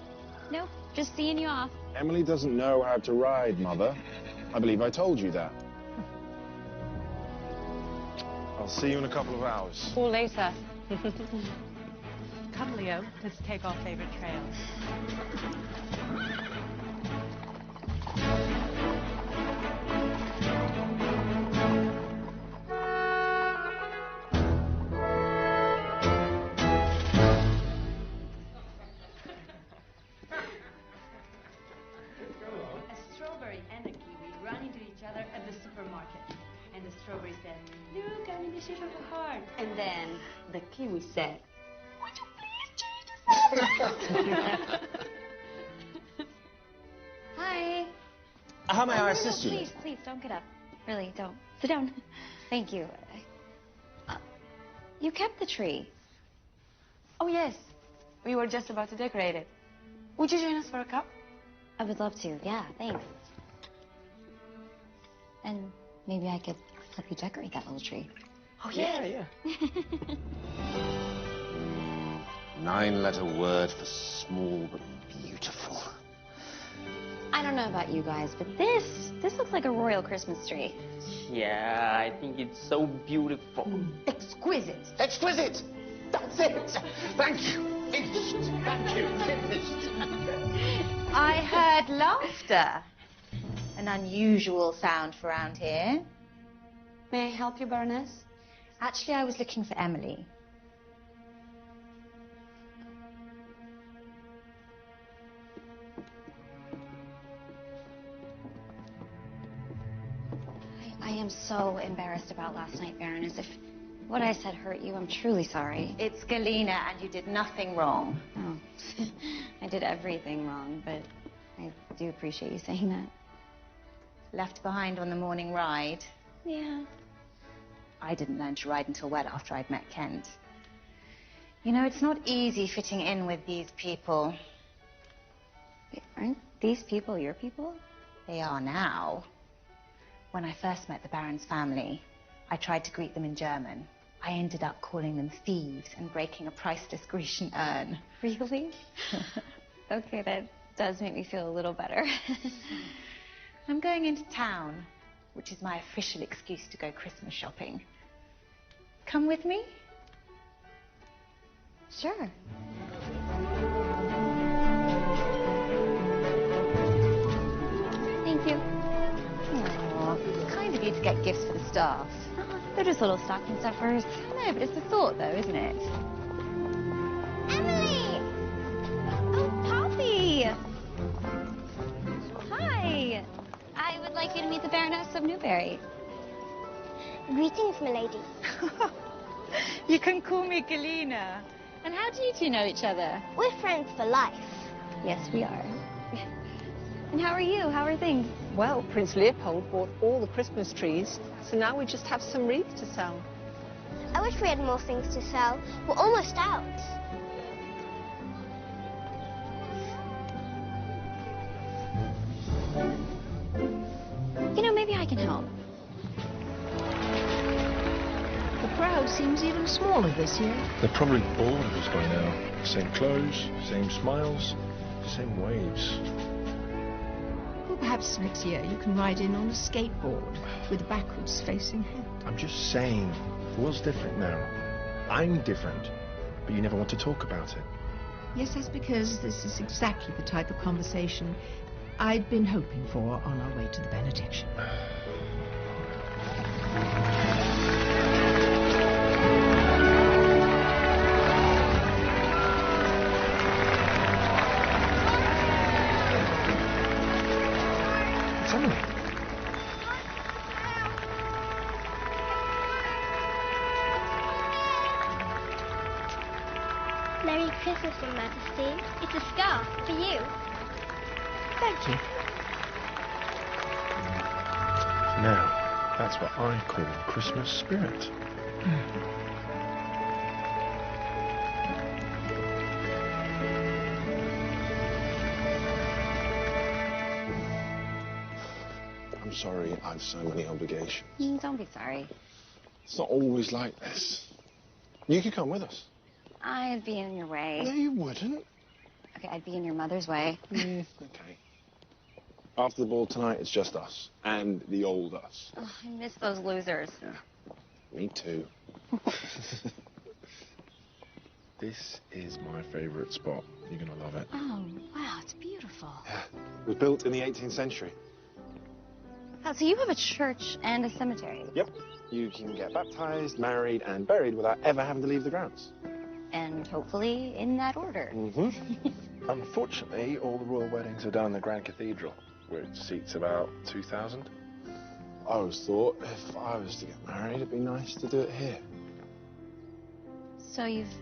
No, just seeing you off. Emily doesn't know how to ride, Mother. I believe I told you that. I'll see you in a couple of hours. Or later. Come, Leo. Let's take our favorite trail. A strawberry and a kiwi run into each other at the supermarket. And the strawberry said, "Look, I'm in the shape of a heart." And then the kiwi said, "Would you please change the Hi. How may I no, assist you? Please, don't get up. Really, don't. Sit down. Thank you. You kept the tree. Oh, yes. We were just about to decorate it. Would you join us for a cup? I would love to. Yeah, thanks. And maybe I could help you decorate that little tree. Oh, yeah. 9-letter word for small but beautiful. I don't know about you guys, but this looks like a royal Christmas tree. Yeah, I think it's so beautiful. Exquisite. Exquisite! That's it! Thank you! Finished! Thank you! Finished! I heard laughter. An unusual sound for around here. May I help you, Baroness? Actually, I was looking for Emily. I am so embarrassed about last night, Baroness. If what I said hurt you, I'm truly sorry. It's Galena, and you did nothing wrong. Oh, I did everything wrong, but I do appreciate you saying that. Left behind on the morning ride. Yeah. I didn't learn to ride until well after I'd met Kent. You know, it's not easy fitting in with these people. Aren't these people your people? They are now. When I first met the Baron's family, I tried to greet them in German. I ended up calling them thieves and breaking a priceless Grecian urn. Really? Okay, that does make me feel a little better. I'm going into town, which is my official excuse to go Christmas shopping. Come with me? Sure. Thank you. Aw, kind of you to get gifts for the staff. They're just little stocking stuffers. No, but it's the thought, though, isn't it? Emily! Oh, Poppy! Hi! I would like you to meet the Baroness of Newbury. Greetings, milady. You can call me Galena. And how do you two know each other? We're friends for life. Yes, we are. And how are you? How are things? Well, Prince Leopold bought all the Christmas trees, so now we just have some wreaths to sell. I wish we had more things to sell. We're almost out. You know, maybe I can help. The crowd seems even smaller this year. They're probably bored of us by now. Same clothes, same smiles, same waves. Well, perhaps next year you can ride in on a skateboard with a backwards facing head. I'm just saying, the world's different now. I'm different, but you never want to talk about it. Yes, that's because this is exactly the type of conversation I'd been hoping for on our way to the benediction. It's Emily. Merry Christmas, Your Majesty. It's a scarf for you. Thank you. Now, that's what I call Christmas spirit. I'm sorry, I've so many obligations. Don't be sorry. It's not always like this. You could come with us. I'd be in your way. No, you wouldn't. Okay, I'd be in your mother's way. Okay. After the ball tonight, it's just us. And the old us. Oh, I miss those losers. Yeah. Me too. This is my favourite spot. You're going to love it. Oh, wow, it's beautiful. Yeah. It was built in the 18th century. Oh, so you have a church and a cemetery? Yep. You can get baptised, married, and buried without ever having to leave the grounds. And hopefully in that order. Mm-hmm. Unfortunately, all the royal weddings are done in the Grand Cathedral, which seats about 2,000. I always thought if I was to get married, it'd be nice to do it here. So you've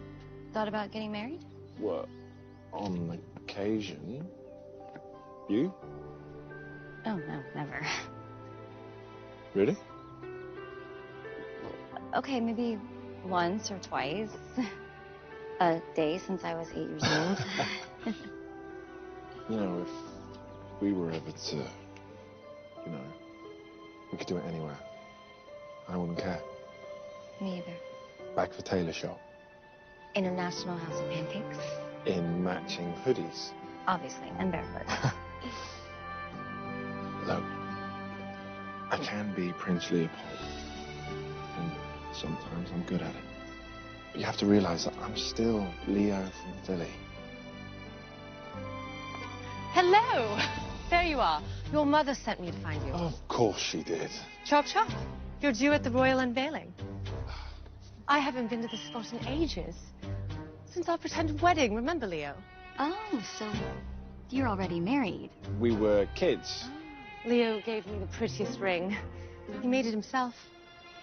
thought about getting married? What? On occasion. You? Oh, no, never. Really? Okay, maybe once or twice. A day since I was 8 years old. You know, if we were ever to, We could do it anywhere. I wouldn't care. Me either. Back of the tailor shop. International House of Pancakes. In matching hoodies. Obviously, and barefoot. Look, I can be Prince Leopold. And sometimes I'm good at it. But you have to realize that I'm still Leo from Philly. Hello! There you are. Your mother sent me to find you. Of course she did. Chop chop. You're due at the royal unveiling. I haven't been to this spot in ages. Since our pretend wedding, remember, Leo? Oh, so you're already married. We were kids. Leo gave me the prettiest ring. He made it himself.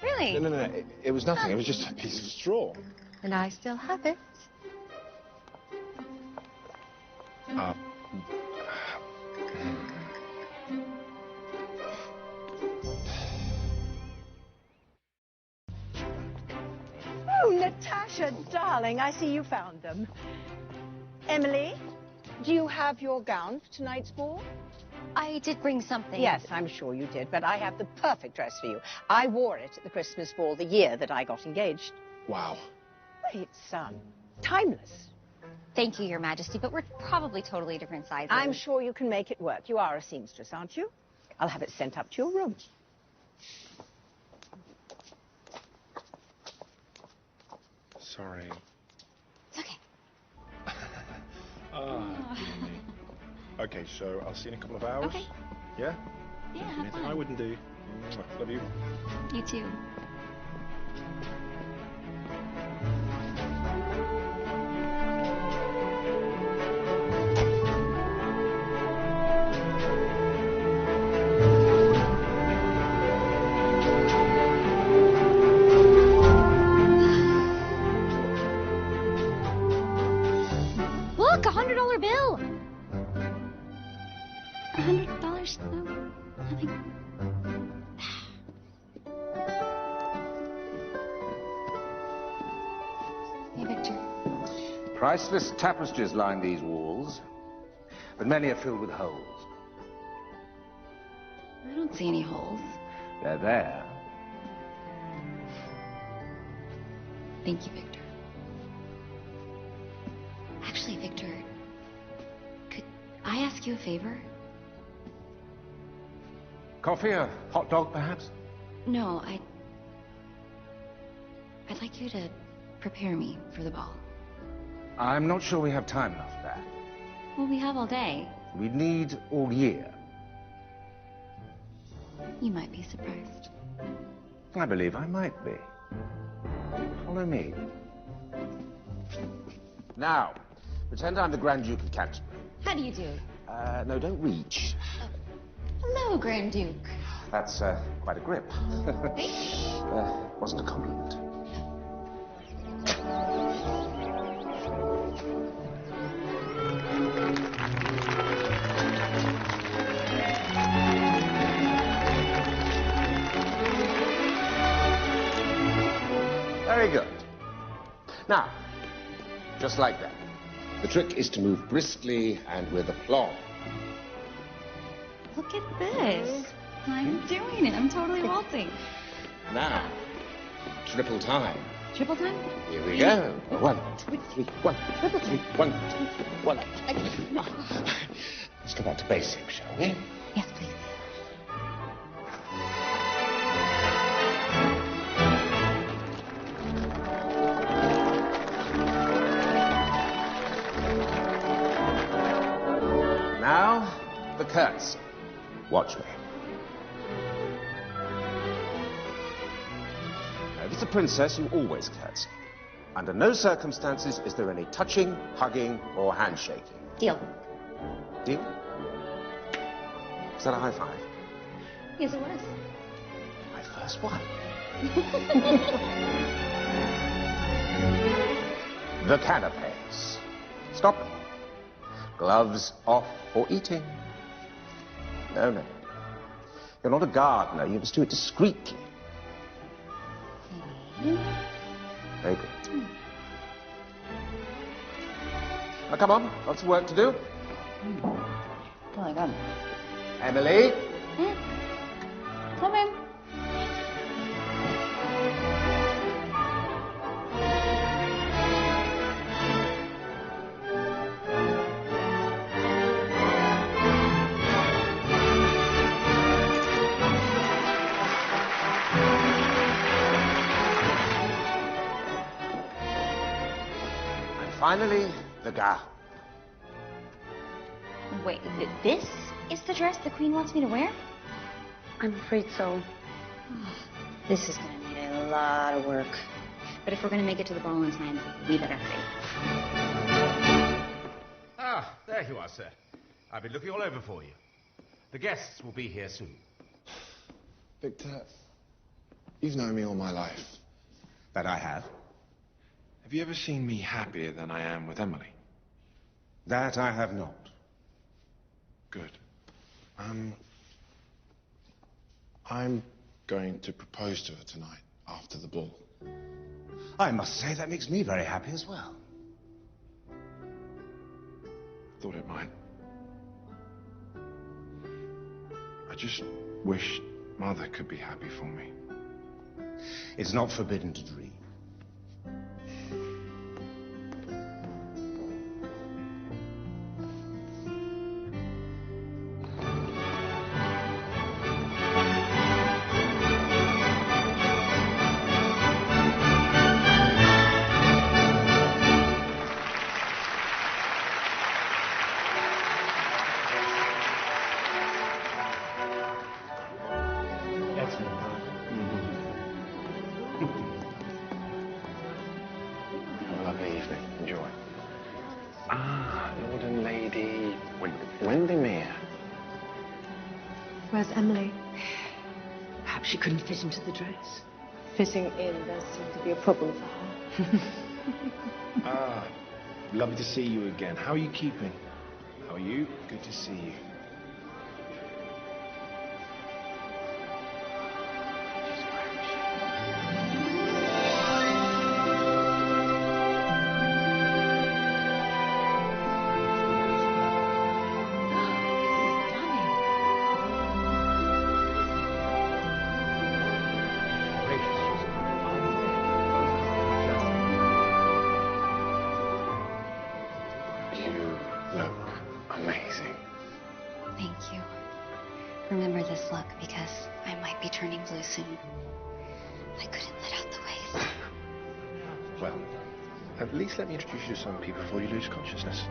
Really? No. It was nothing. It was just a piece of straw. And I still have it. Oh, Natasha, darling, I see you found them. Emily, do you have your gown for tonight's ball? I did bring something. Yes, I'm sure you did, but I have the perfect dress for you. I wore it at the Christmas ball the year that I got engaged. Wow. Well, it's, timeless. Thank you, Your Majesty, but we're probably totally different sizes. I'm sure you can make it work. You are a seamstress, aren't you? I'll have it sent up to your room. Sorry. It's okay. Okay, so I'll see you in a couple of hours. Okay. Yeah? Yeah, have Anything fun. I wouldn't do. Love you. You too. Look, $100 bill. $100? No, nothing. Hey, Victor. Priceless tapestries line these walls, but many are filled with holes. I don't see any holes. They're there. Thank you, Victor. Actually, Victor, could I ask you a favor? Coffee, a hot dog, perhaps? No, I'd like you to prepare me for the ball. I'm not sure we have time enough for that. Well, we have all day. We need all year. You might be surprised. I believe I might be. Follow me. Now, pretend I'm the Grand Duke of Canterbury. How do you do? No, don't reach. Hello, Grand Duke. That's quite a grip. Wasn't a compliment. Very good. Now, just like that. The trick is to move briskly and with aplomb. Look at this. I'm doing it. I'm totally waltzing. Now, triple time. Triple time? Here we go. 1, 2, 3, 1, 2, 3, 1, 2, 3, 1. Let's go back to basics, shall we? Yes, please. Now, the curtsy. Watch me. Now, if it's a princess, you always curtsy. Under no circumstances is there any touching, hugging, or handshaking. Deal. Deal? Is that a high five? Yes, it was. My first one. The canapes. Stop. Gloves off for eating. No, no. You're not a gardener. You must do it discreetly. Very good. Now, come on. Lots of work to do. Oh, my God. Emily. Come in. finally, the gown. Wait, this is the dress the Queen wants me to wear? I'm afraid so. This is going to need a lot of work. But if we're going to make it to the ball in time, we better hurry. Ah, there you are, sir. I've been looking all over for you. The guests will be here soon. Victor, you've known me all my life. That I have. Have you ever seen me happier than I am with Emily? That I have not. Good. I'm going to propose to her tonight after the ball. I must say that makes me very happy as well. Thought it might. I just wish Mother could be happy for me. It's not forbidden to dream. Have a lovely evening. Enjoy. Ah, Lord and Lady Windermere. Where's Emily? Perhaps she couldn't fit into the dress. Fitting in does seem to be a problem for her. Ah, lovely to see you again. How are you keeping? How are you? Good to see you. Thank you. Remember this look because I might be turning blue soon. I couldn't let out the waves. Well, at least let me introduce you to some people before you lose consciousness.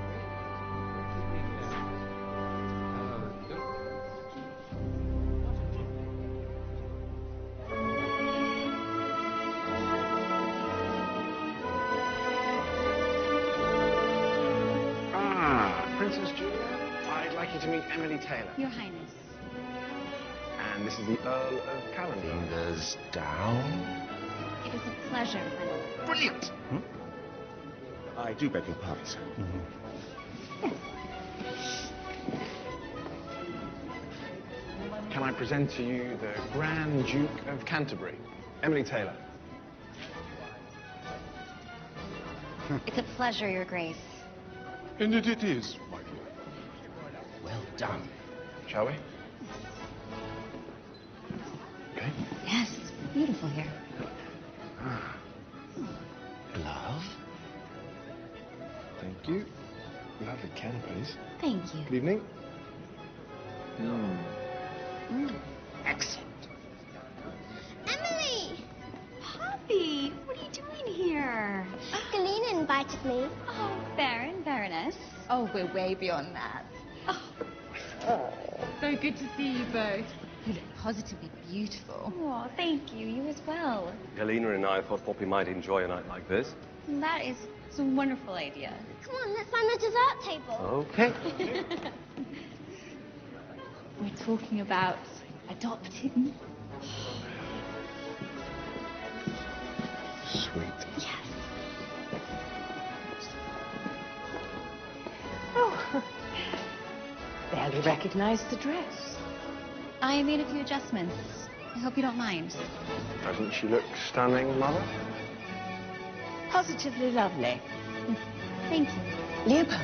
Princess Julia, I'd like you to meet Emily Taylor. Your Highness. And this is the Earl of Calendar. Fingers down. It is a pleasure, my lord. Brilliant. I do beg your pardon, sir. Can I present to you the Grand Duke of Canterbury, Emily Taylor? It's a pleasure, Your Grace. And it is, my dear. Well done. Shall we? Okay. Yes, it's beautiful here. Glove. Thank you. Lovely canopies. Thank you. Good evening. Excellent. Emily! Poppy, what are you doing here? Galena invited me. Oh, Baron, Baroness. Oh, we're way beyond that. So good to see you both. You look positively beautiful. Oh, thank you. You as well. Galena and I thought Poppy might enjoy a night like this. That is a wonderful idea. Come on, let's find the dessert table. Okay. We're talking about adopting. Sweet. Yes. Oh, barely recognized the dress. I made a few adjustments. I hope you don't mind. Doesn't she look stunning, Mother? Positively lovely. Thank you. Leopold,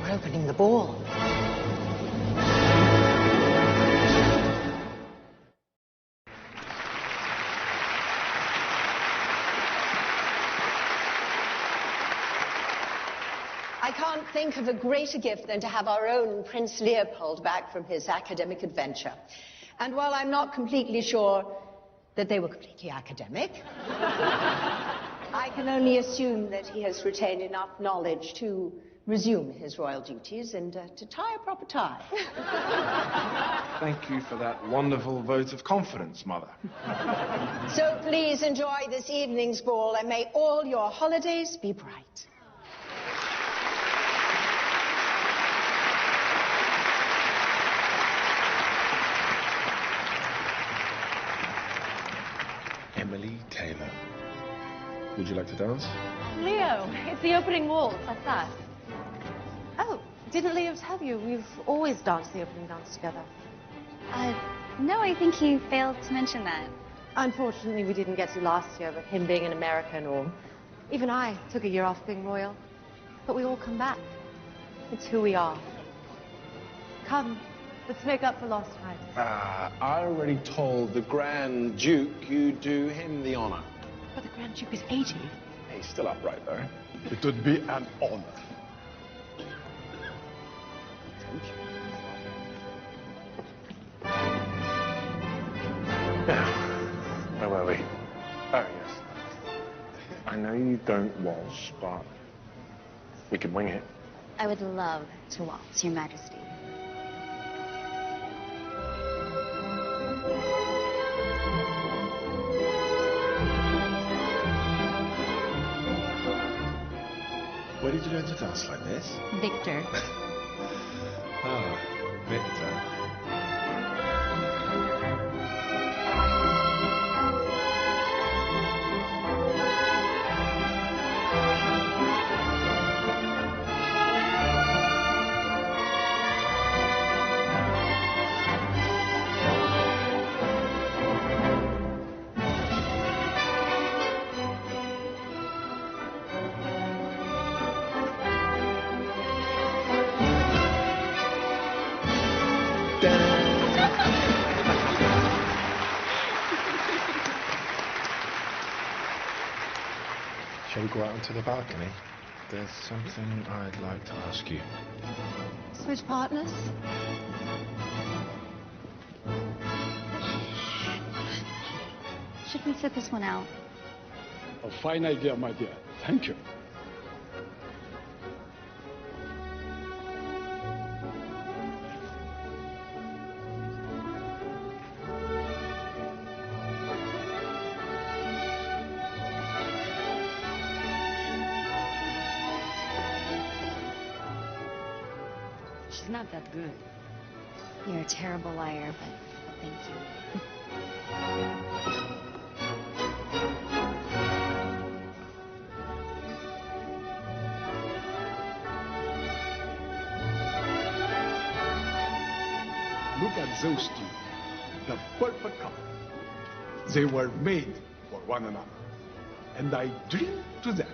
we're opening the ball. I can't think of a greater gift than to have our own Prince Leopold back from his academic adventure. And while I'm not completely sure that they were completely academic, I can only assume that he has retained enough knowledge to resume his royal duties and to tie a proper tie. Thank you for that wonderful vote of confidence, Mother. So please enjoy this evening's ball, and may all your holidays be bright. Emily Taylor. Would you like to dance? Leo, it's the opening waltz. That's that. Oh, didn't Leo tell you we've always danced the opening dance together? No, I think he failed to mention that. Unfortunately, we didn't get to last year with him being an American, or even I took a year off being royal. But we all come back. It's who we are. Come, let's make up for lost time. I already told the Grand Duke you'd do him the honor. But the Grand Duke is 80. He's still upright, though. It would be an honor. Now, where were we? Oh, yes. I know you don't waltz, but we can wing it. I would love to waltz, Your Majesty. Where did you learn to dance like this? Victor. Ah, Victor. Shall we go out onto the balcony? There's something I'd like to ask you. Switch partners? Should we sit this one out? A fine idea, my dear. Thank you. She's not that good. You're a terrible liar, but thank you. Look at those two. The perfect couple. They were made for one another. And I dream to that.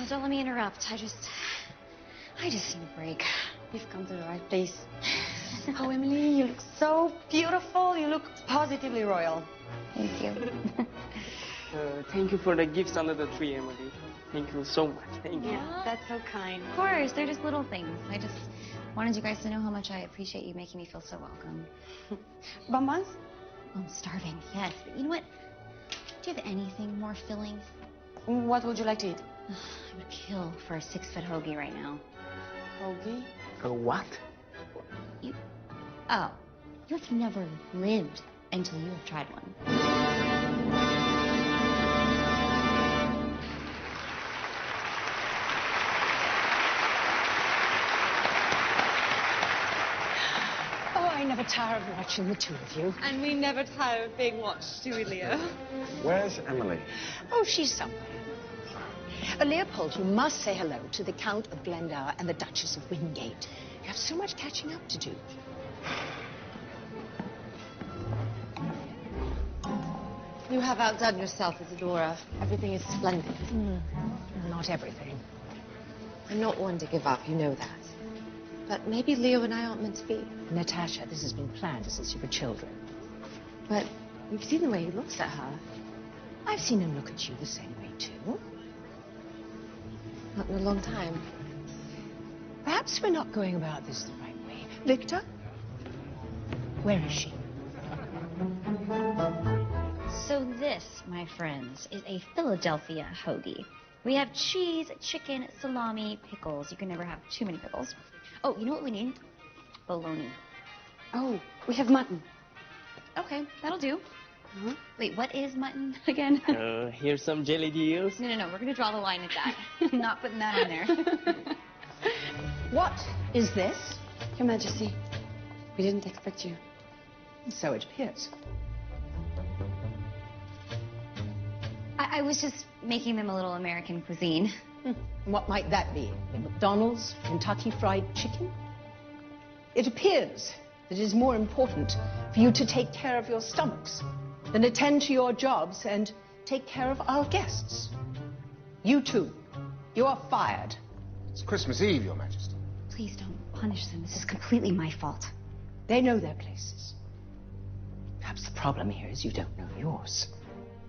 Don't let me interrupt. I just need a break. You've come to the right place. Oh, Emily, you look so beautiful. You look positively royal. Thank you. Thank you for the gifts under the tree, Emily. Thank you so much. Thank you. Yeah, that's so kind. Of course, they're just little things. I just wanted you guys to know how much I appreciate you making me feel so welcome. Bonbons? I'm starving, yes. But you know what? Do you have anything more filling? What would you like to eat? I would kill for a 6-foot hoagie right now. Hoagie? A what? Oh, you have never lived until you have tried one. Oh, I never tire of watching the two of you. And we never tire of being watched, do we, Leo? Where's Emily? Oh, she's somewhere. Leopold, you must say hello to the Count of Glendower and the Duchess of Wingate. You have so much catching up to do. You have outdone yourself, Isadora. Everything is splendid. Not everything. I'm not one to give up, you know that. But maybe Leo and I aren't meant to be. Natasha, this has been planned since you were children. But you've seen the way he looks at her. I've seen him look at you the same way, too. Not in a long time. Perhaps we're not going about this the right way. Victor? Where is she? So this, my friends, is a Philadelphia hoagie. We have cheese, chicken, salami, pickles. You can never have too many pickles. Oh, you know what we need? Bologna. Oh, we have mutton. Okay, that'll do. Wait, what is mutton again? Here's some jelly deals. No, we're going to draw the line at that. I'm not putting that on there. What is this? Your Majesty, we didn't expect you. So it appears. I was just making them a little American cuisine. What might that be? A McDonald's Kentucky Fried Chicken? It appears that it is more important for you to take care of your stomachs than attend to your jobs and take care of our guests. You two, you are fired. It's Christmas Eve, Your Majesty. Please don't punish them. This is completely my fault. They know their places. Perhaps the problem here is you don't know yours.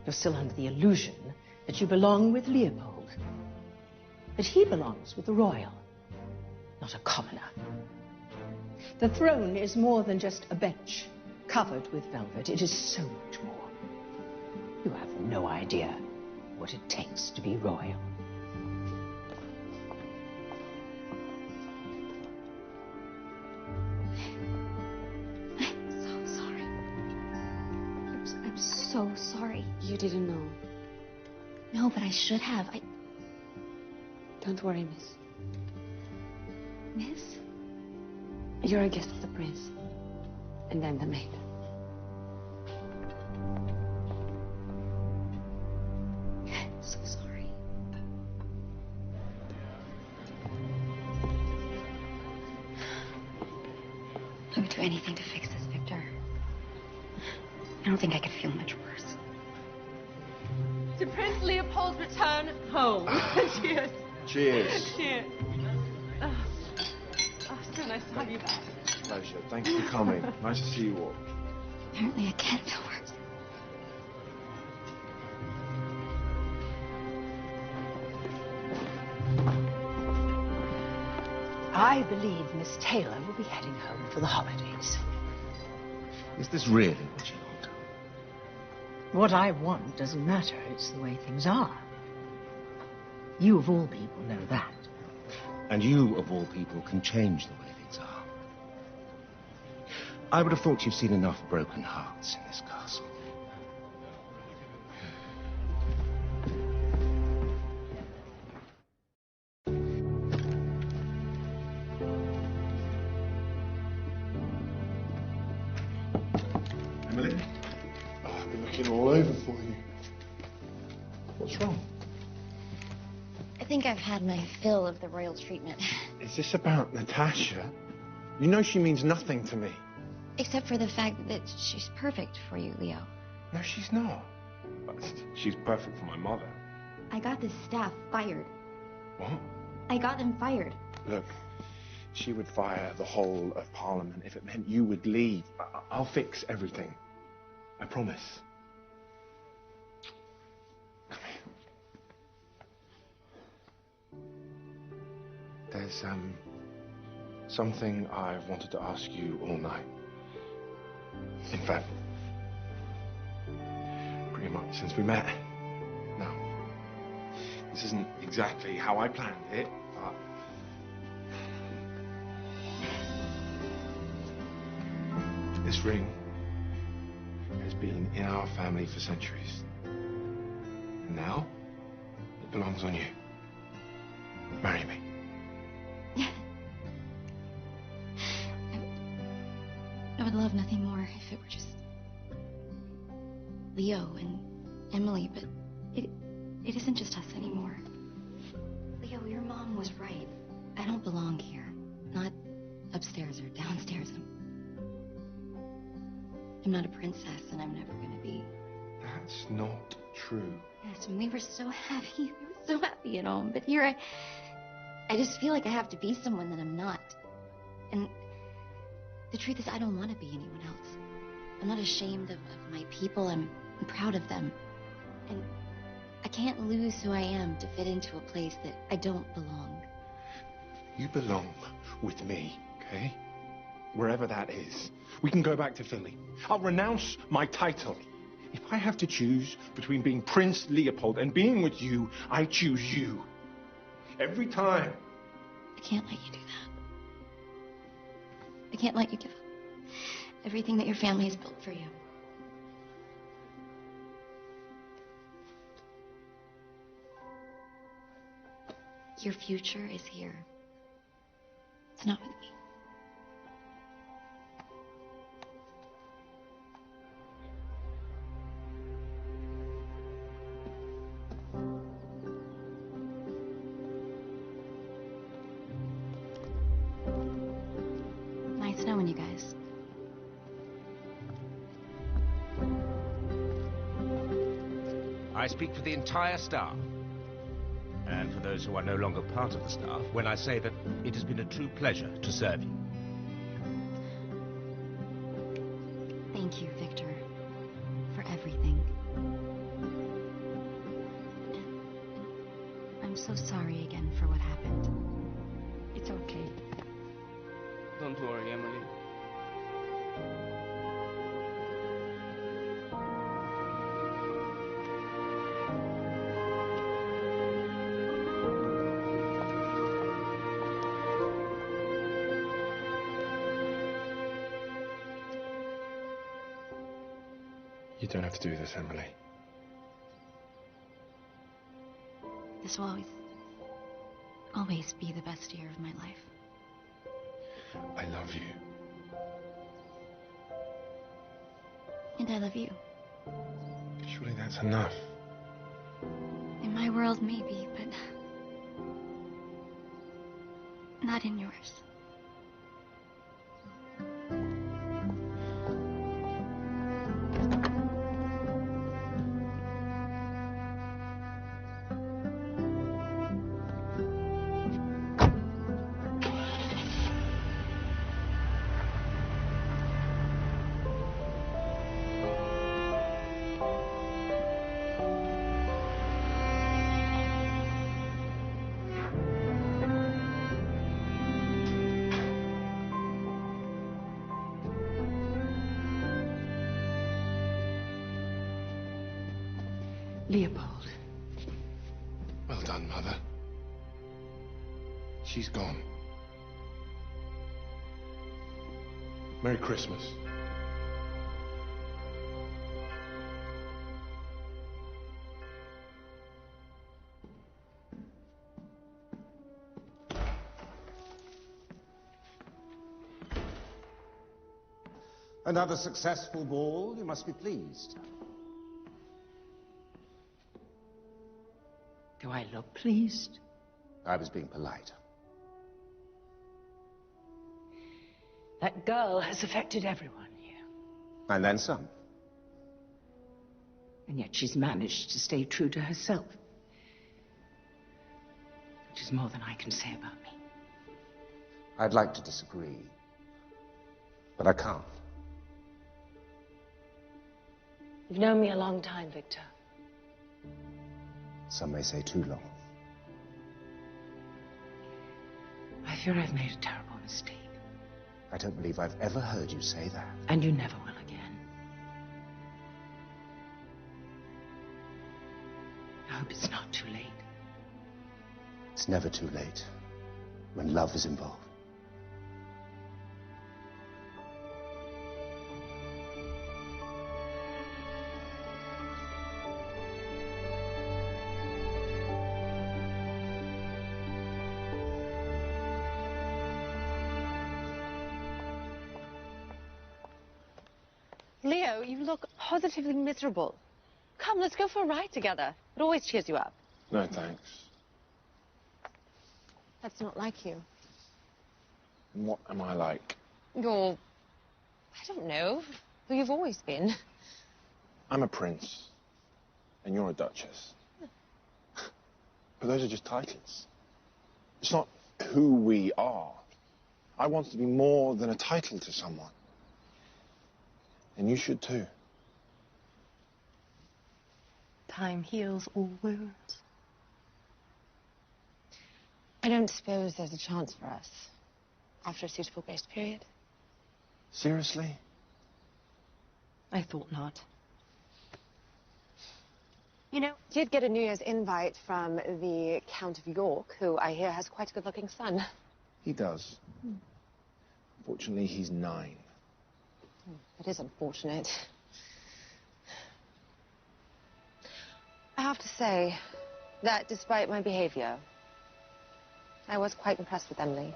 You're still under the illusion that you belong with Leopold. But he belongs with the royal, not a commoner. The throne is more than just a bench covered with velvet. It is so much more. You have no idea what it takes to be royal. I'm so sorry. I'm so sorry. You didn't know. No, but I should have. Don't worry, miss. Miss? You're a guest of the prince. And I'm the maid. So sorry. I would do anything to fix this, Victor. I don't think I could feel much worse. To Prince Leopold's return home. Cheers. Cheers. Cheers. Oh, so nice to have you back. Pleasure. Thank you for coming. Nice to see you all. Apparently I can't feel worse. I believe Miss Taylor will be heading home for the holidays. Is this really what you want? What I want doesn't matter. It's the way things are. You, of all people, know that. And you, of all people, can change the way things are. I would have thought you've seen enough broken hearts in this castle. Emily? Oh, I've been looking all over for you. What's wrong? I think I've had my fill of the royal treatment. Is this about Natasha? You know she means nothing to me. Except for the fact that she's perfect for you, Leo. No, she's not. She's perfect for my mother. I got this staff fired. What? I got them fired. Look, she would fire the whole of Parliament if it meant you would leave. I'll fix everything. I promise. Come here. There's, something I've wanted to ask you all night. In fact, pretty much since we met. Now, this isn't exactly how I planned it, but this ring has been in our family for centuries. And now, it belongs on you. Marry me. I would love nothing more if it were just Leo and Emily, but it isn't just us anymore. Leo, your mom was right. I don't belong here. Not upstairs or downstairs. I'm not a princess, and I'm never going to be. That's not true. Yes, and we were so happy. We were so happy at home. But here I just feel like I have to be someone that I'm not. And the truth is, I don't want to be anyone else. I'm not ashamed of my people. I'm proud of them. And I can't lose who I am to fit into a place that I don't belong. You belong with me, okay? Wherever that is. We can go back to Philly. I'll renounce my title. If I have to choose between being Prince Leopold and being with you, I choose you. Every time. I can't let you do that. I can't let you give up everything that your family has built for you. Your future is here. It's not with me. Nice knowing you guys. I speak for the entire staff, and for those who are no longer part of the staff, when I say that it has been a true pleasure to serve you. Thank you, Victor, for everything. I'm so sorry again for what happened. It's okay. Don't worry, Emily. You don't have to do this, Emily. This will always be the best year of my life. I love you. And I love you. Surely that's enough. In my world, maybe, but not in yours. Leopold. Well done, Mother. She's gone. Merry Christmas. Another successful ball, you must be pleased. Do I look pleased? I was being polite. That girl has affected everyone here. And then some. And yet she's managed to stay true to herself. Which is more than I can say about me. I'd like to disagree, but I can't. You've known me a long time, Victor. Some may say too long. I fear I've made a terrible mistake. I don't believe I've ever heard you say that. And you never will again. I hope it's not too late. It's never too late when love is involved. Leo, you look positively miserable. Come, let's go for a ride together. It always cheers you up. No, thanks. That's not like you. And what am I like? You're... I don't know. Who you've always been. I'm a prince. And you're a duchess. But those are just titles. It's not who we are. I want to be more than a title to someone. And you should too. Time heals all wounds. I don't suppose there's a chance for us after a suitable grace period. Seriously? I thought not. You know, did get a New Year's invite from the Count of York, who I hear has quite a good-looking son. He does. Fortunately, he's 9. It is unfortunate. I have to say that despite my behavior, I was quite impressed with Emily.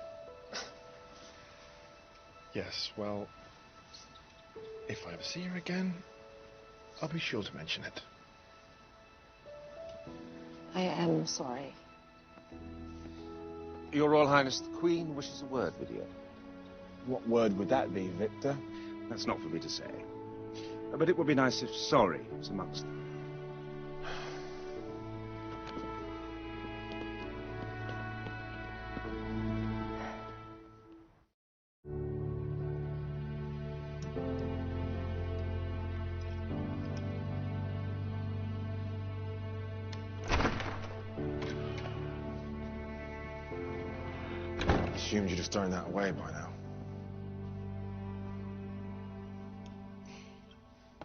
Yes, well, if I ever see her again, I'll be sure to mention it. I am sorry. Your Royal Highness, the Queen wishes a word with you. What word would that be, Victor? That's not for me to say. But it would be nice if sorry was amongst them. I assumed you'd have thrown that away by now.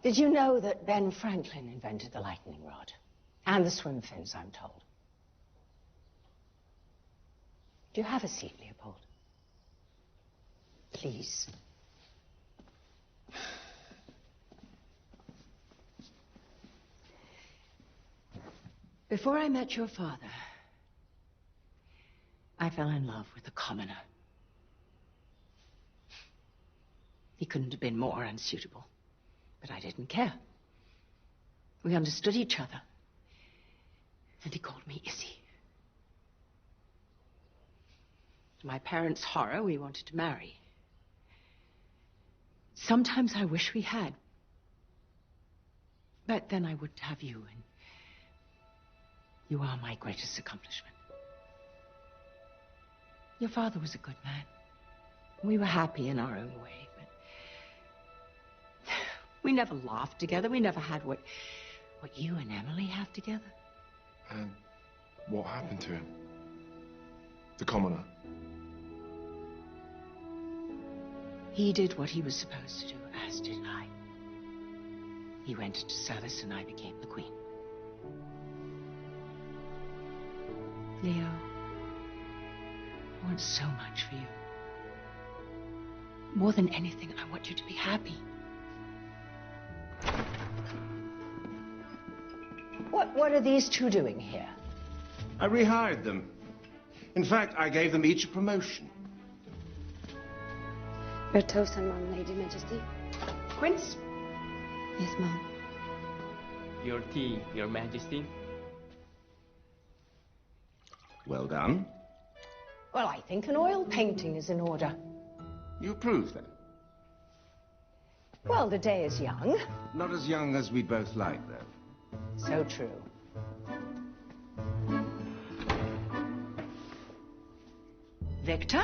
Did you know that Ben Franklin invented the lightning rod? And the swim fins, I'm told. Do you have a seat, Leopold? Please. Before I met your father, I fell in love with a commoner. He couldn't have been more unsuitable, but I didn't care. We understood each other, and he called me Issy. To my parents' horror, we wanted to marry. Sometimes I wish we had, but then I wouldn't have you, and you are my greatest accomplishment. Your father was a good man. We were happy in our own way, but we never laughed together. We never had what you and Emily have together. And what happened to him? The commoner? He did what he was supposed to do, as did I. He went into service and I became the queen. Leo, I want so much for you. More than anything, I want you to be happy. What are these two doing here? I rehired them. In fact, I gave them each a promotion. Your toast and marmalade, Your Majesty. Quince? Yes, Mom. Your tea, Your Majesty. Well done. Well, I think an oil painting is in order. You approve, then? Well, the day is young. Not as young as we'd both like, though. So true. Victor?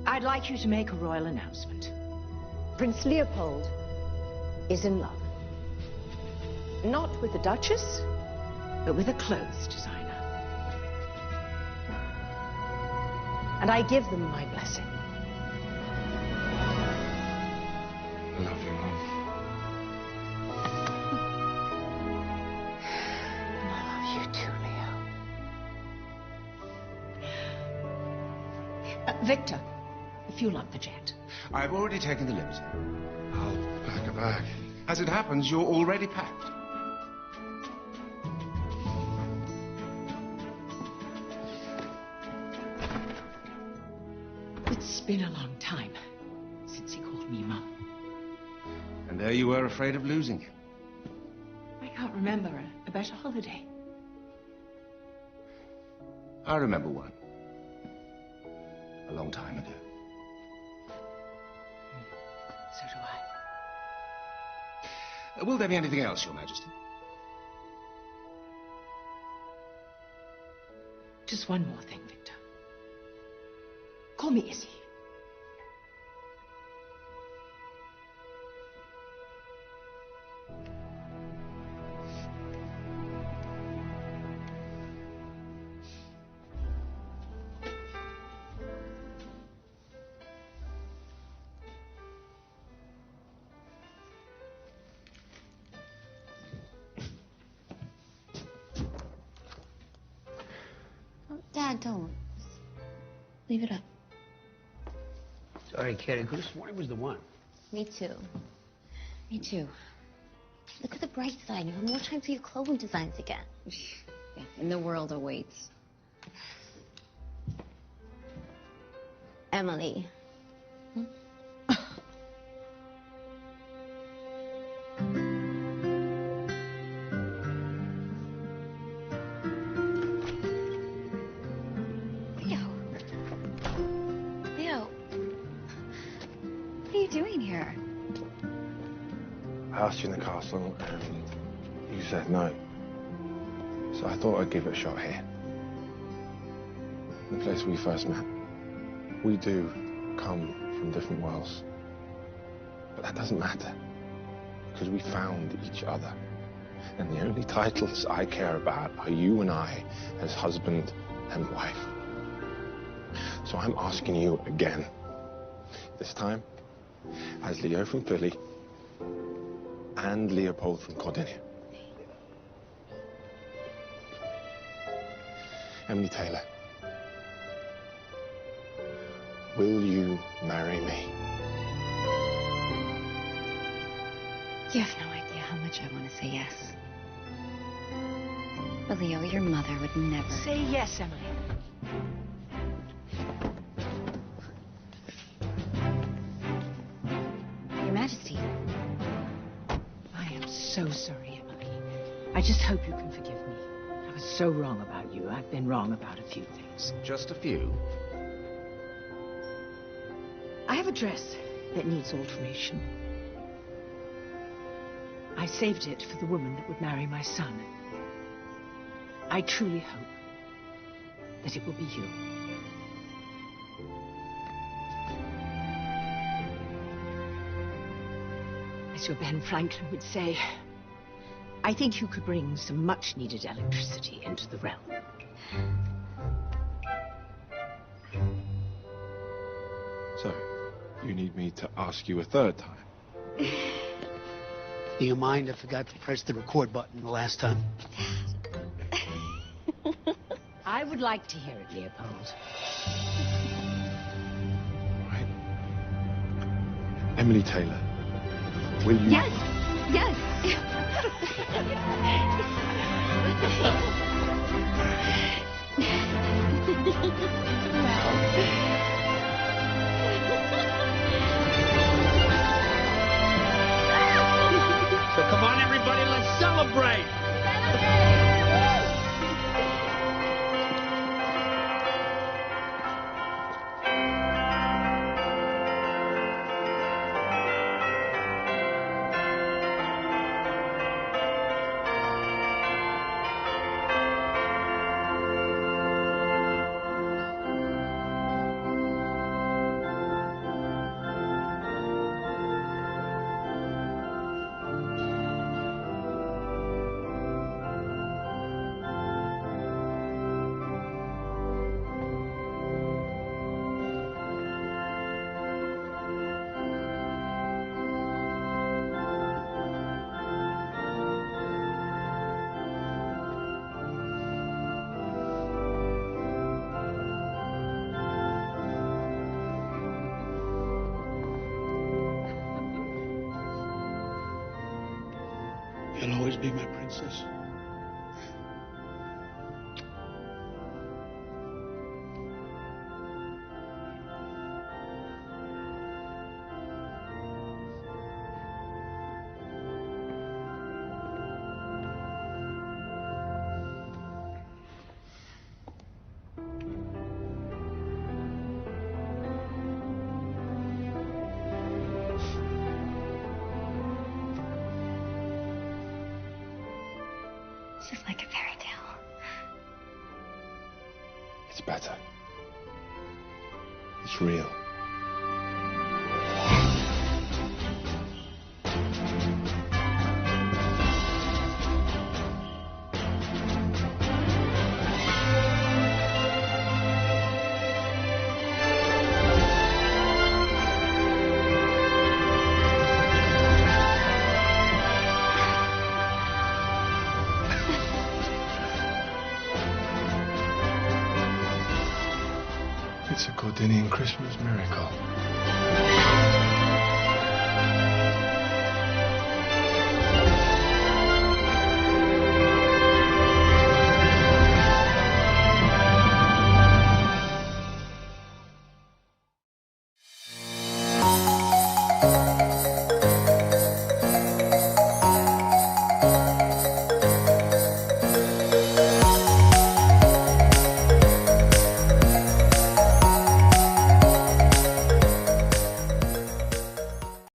I'd like you to make a royal announcement. Prince Leopold is in love. Not with the Duchess, but with a clothes designer. And I give them my blessing. I love you, Mom. And I love you too, Leo. Victor, fuel up the jet. I've already taken the limousine. I'll pack a bag. As it happens, you're already packed. It's been a long time since he called me Mum. And there you were, afraid of losing him. I can't remember a better holiday. I remember one. A long time ago. So do I. Will there be anything else, Your Majesty? Just one more thing, Victor. Call me Izzy. Dad, don't. Leave it up. Sorry, kid. I could have sworn it was the one. Me too. Me too. Look at the bright side. You have more time for your clothing designs again. Yeah, and the world awaits. Emily. I asked you in the castle, and you said no. So I thought I'd give it a shot here. The place we first met. We do come from different worlds. But that doesn't matter. Because we found each other. And the only titles I care about are you and I as husband and wife. So I'm asking you again. This time, as Leo from Philly and Leopold from Cordelia. Emily Taylor, will you marry me? You have no idea how much I want to say yes. But Leo, your mother would never. Say yes, Emily. Your Majesty. I am so sorry, Emily. I just hope you can forgive me. I was so wrong about you. I've been wrong about a few things. Just a few? I have a dress that needs alteration. I saved it for the woman that would marry my son. I truly hope that it will be you. As your Ben Franklin would say, I think you could bring some much-needed electricity into the realm. So, you need me to ask you a third time? Do you mind? I forgot to press the record button the last time. I would like to hear it, Leopold. Right. Emily Taylor, will you... Yes! Yes! So come on, everybody, let's celebrate! You'll always be my princess. It's just like a fairy tale. It's better. It's real. It's a Gordinian Christmas miracle.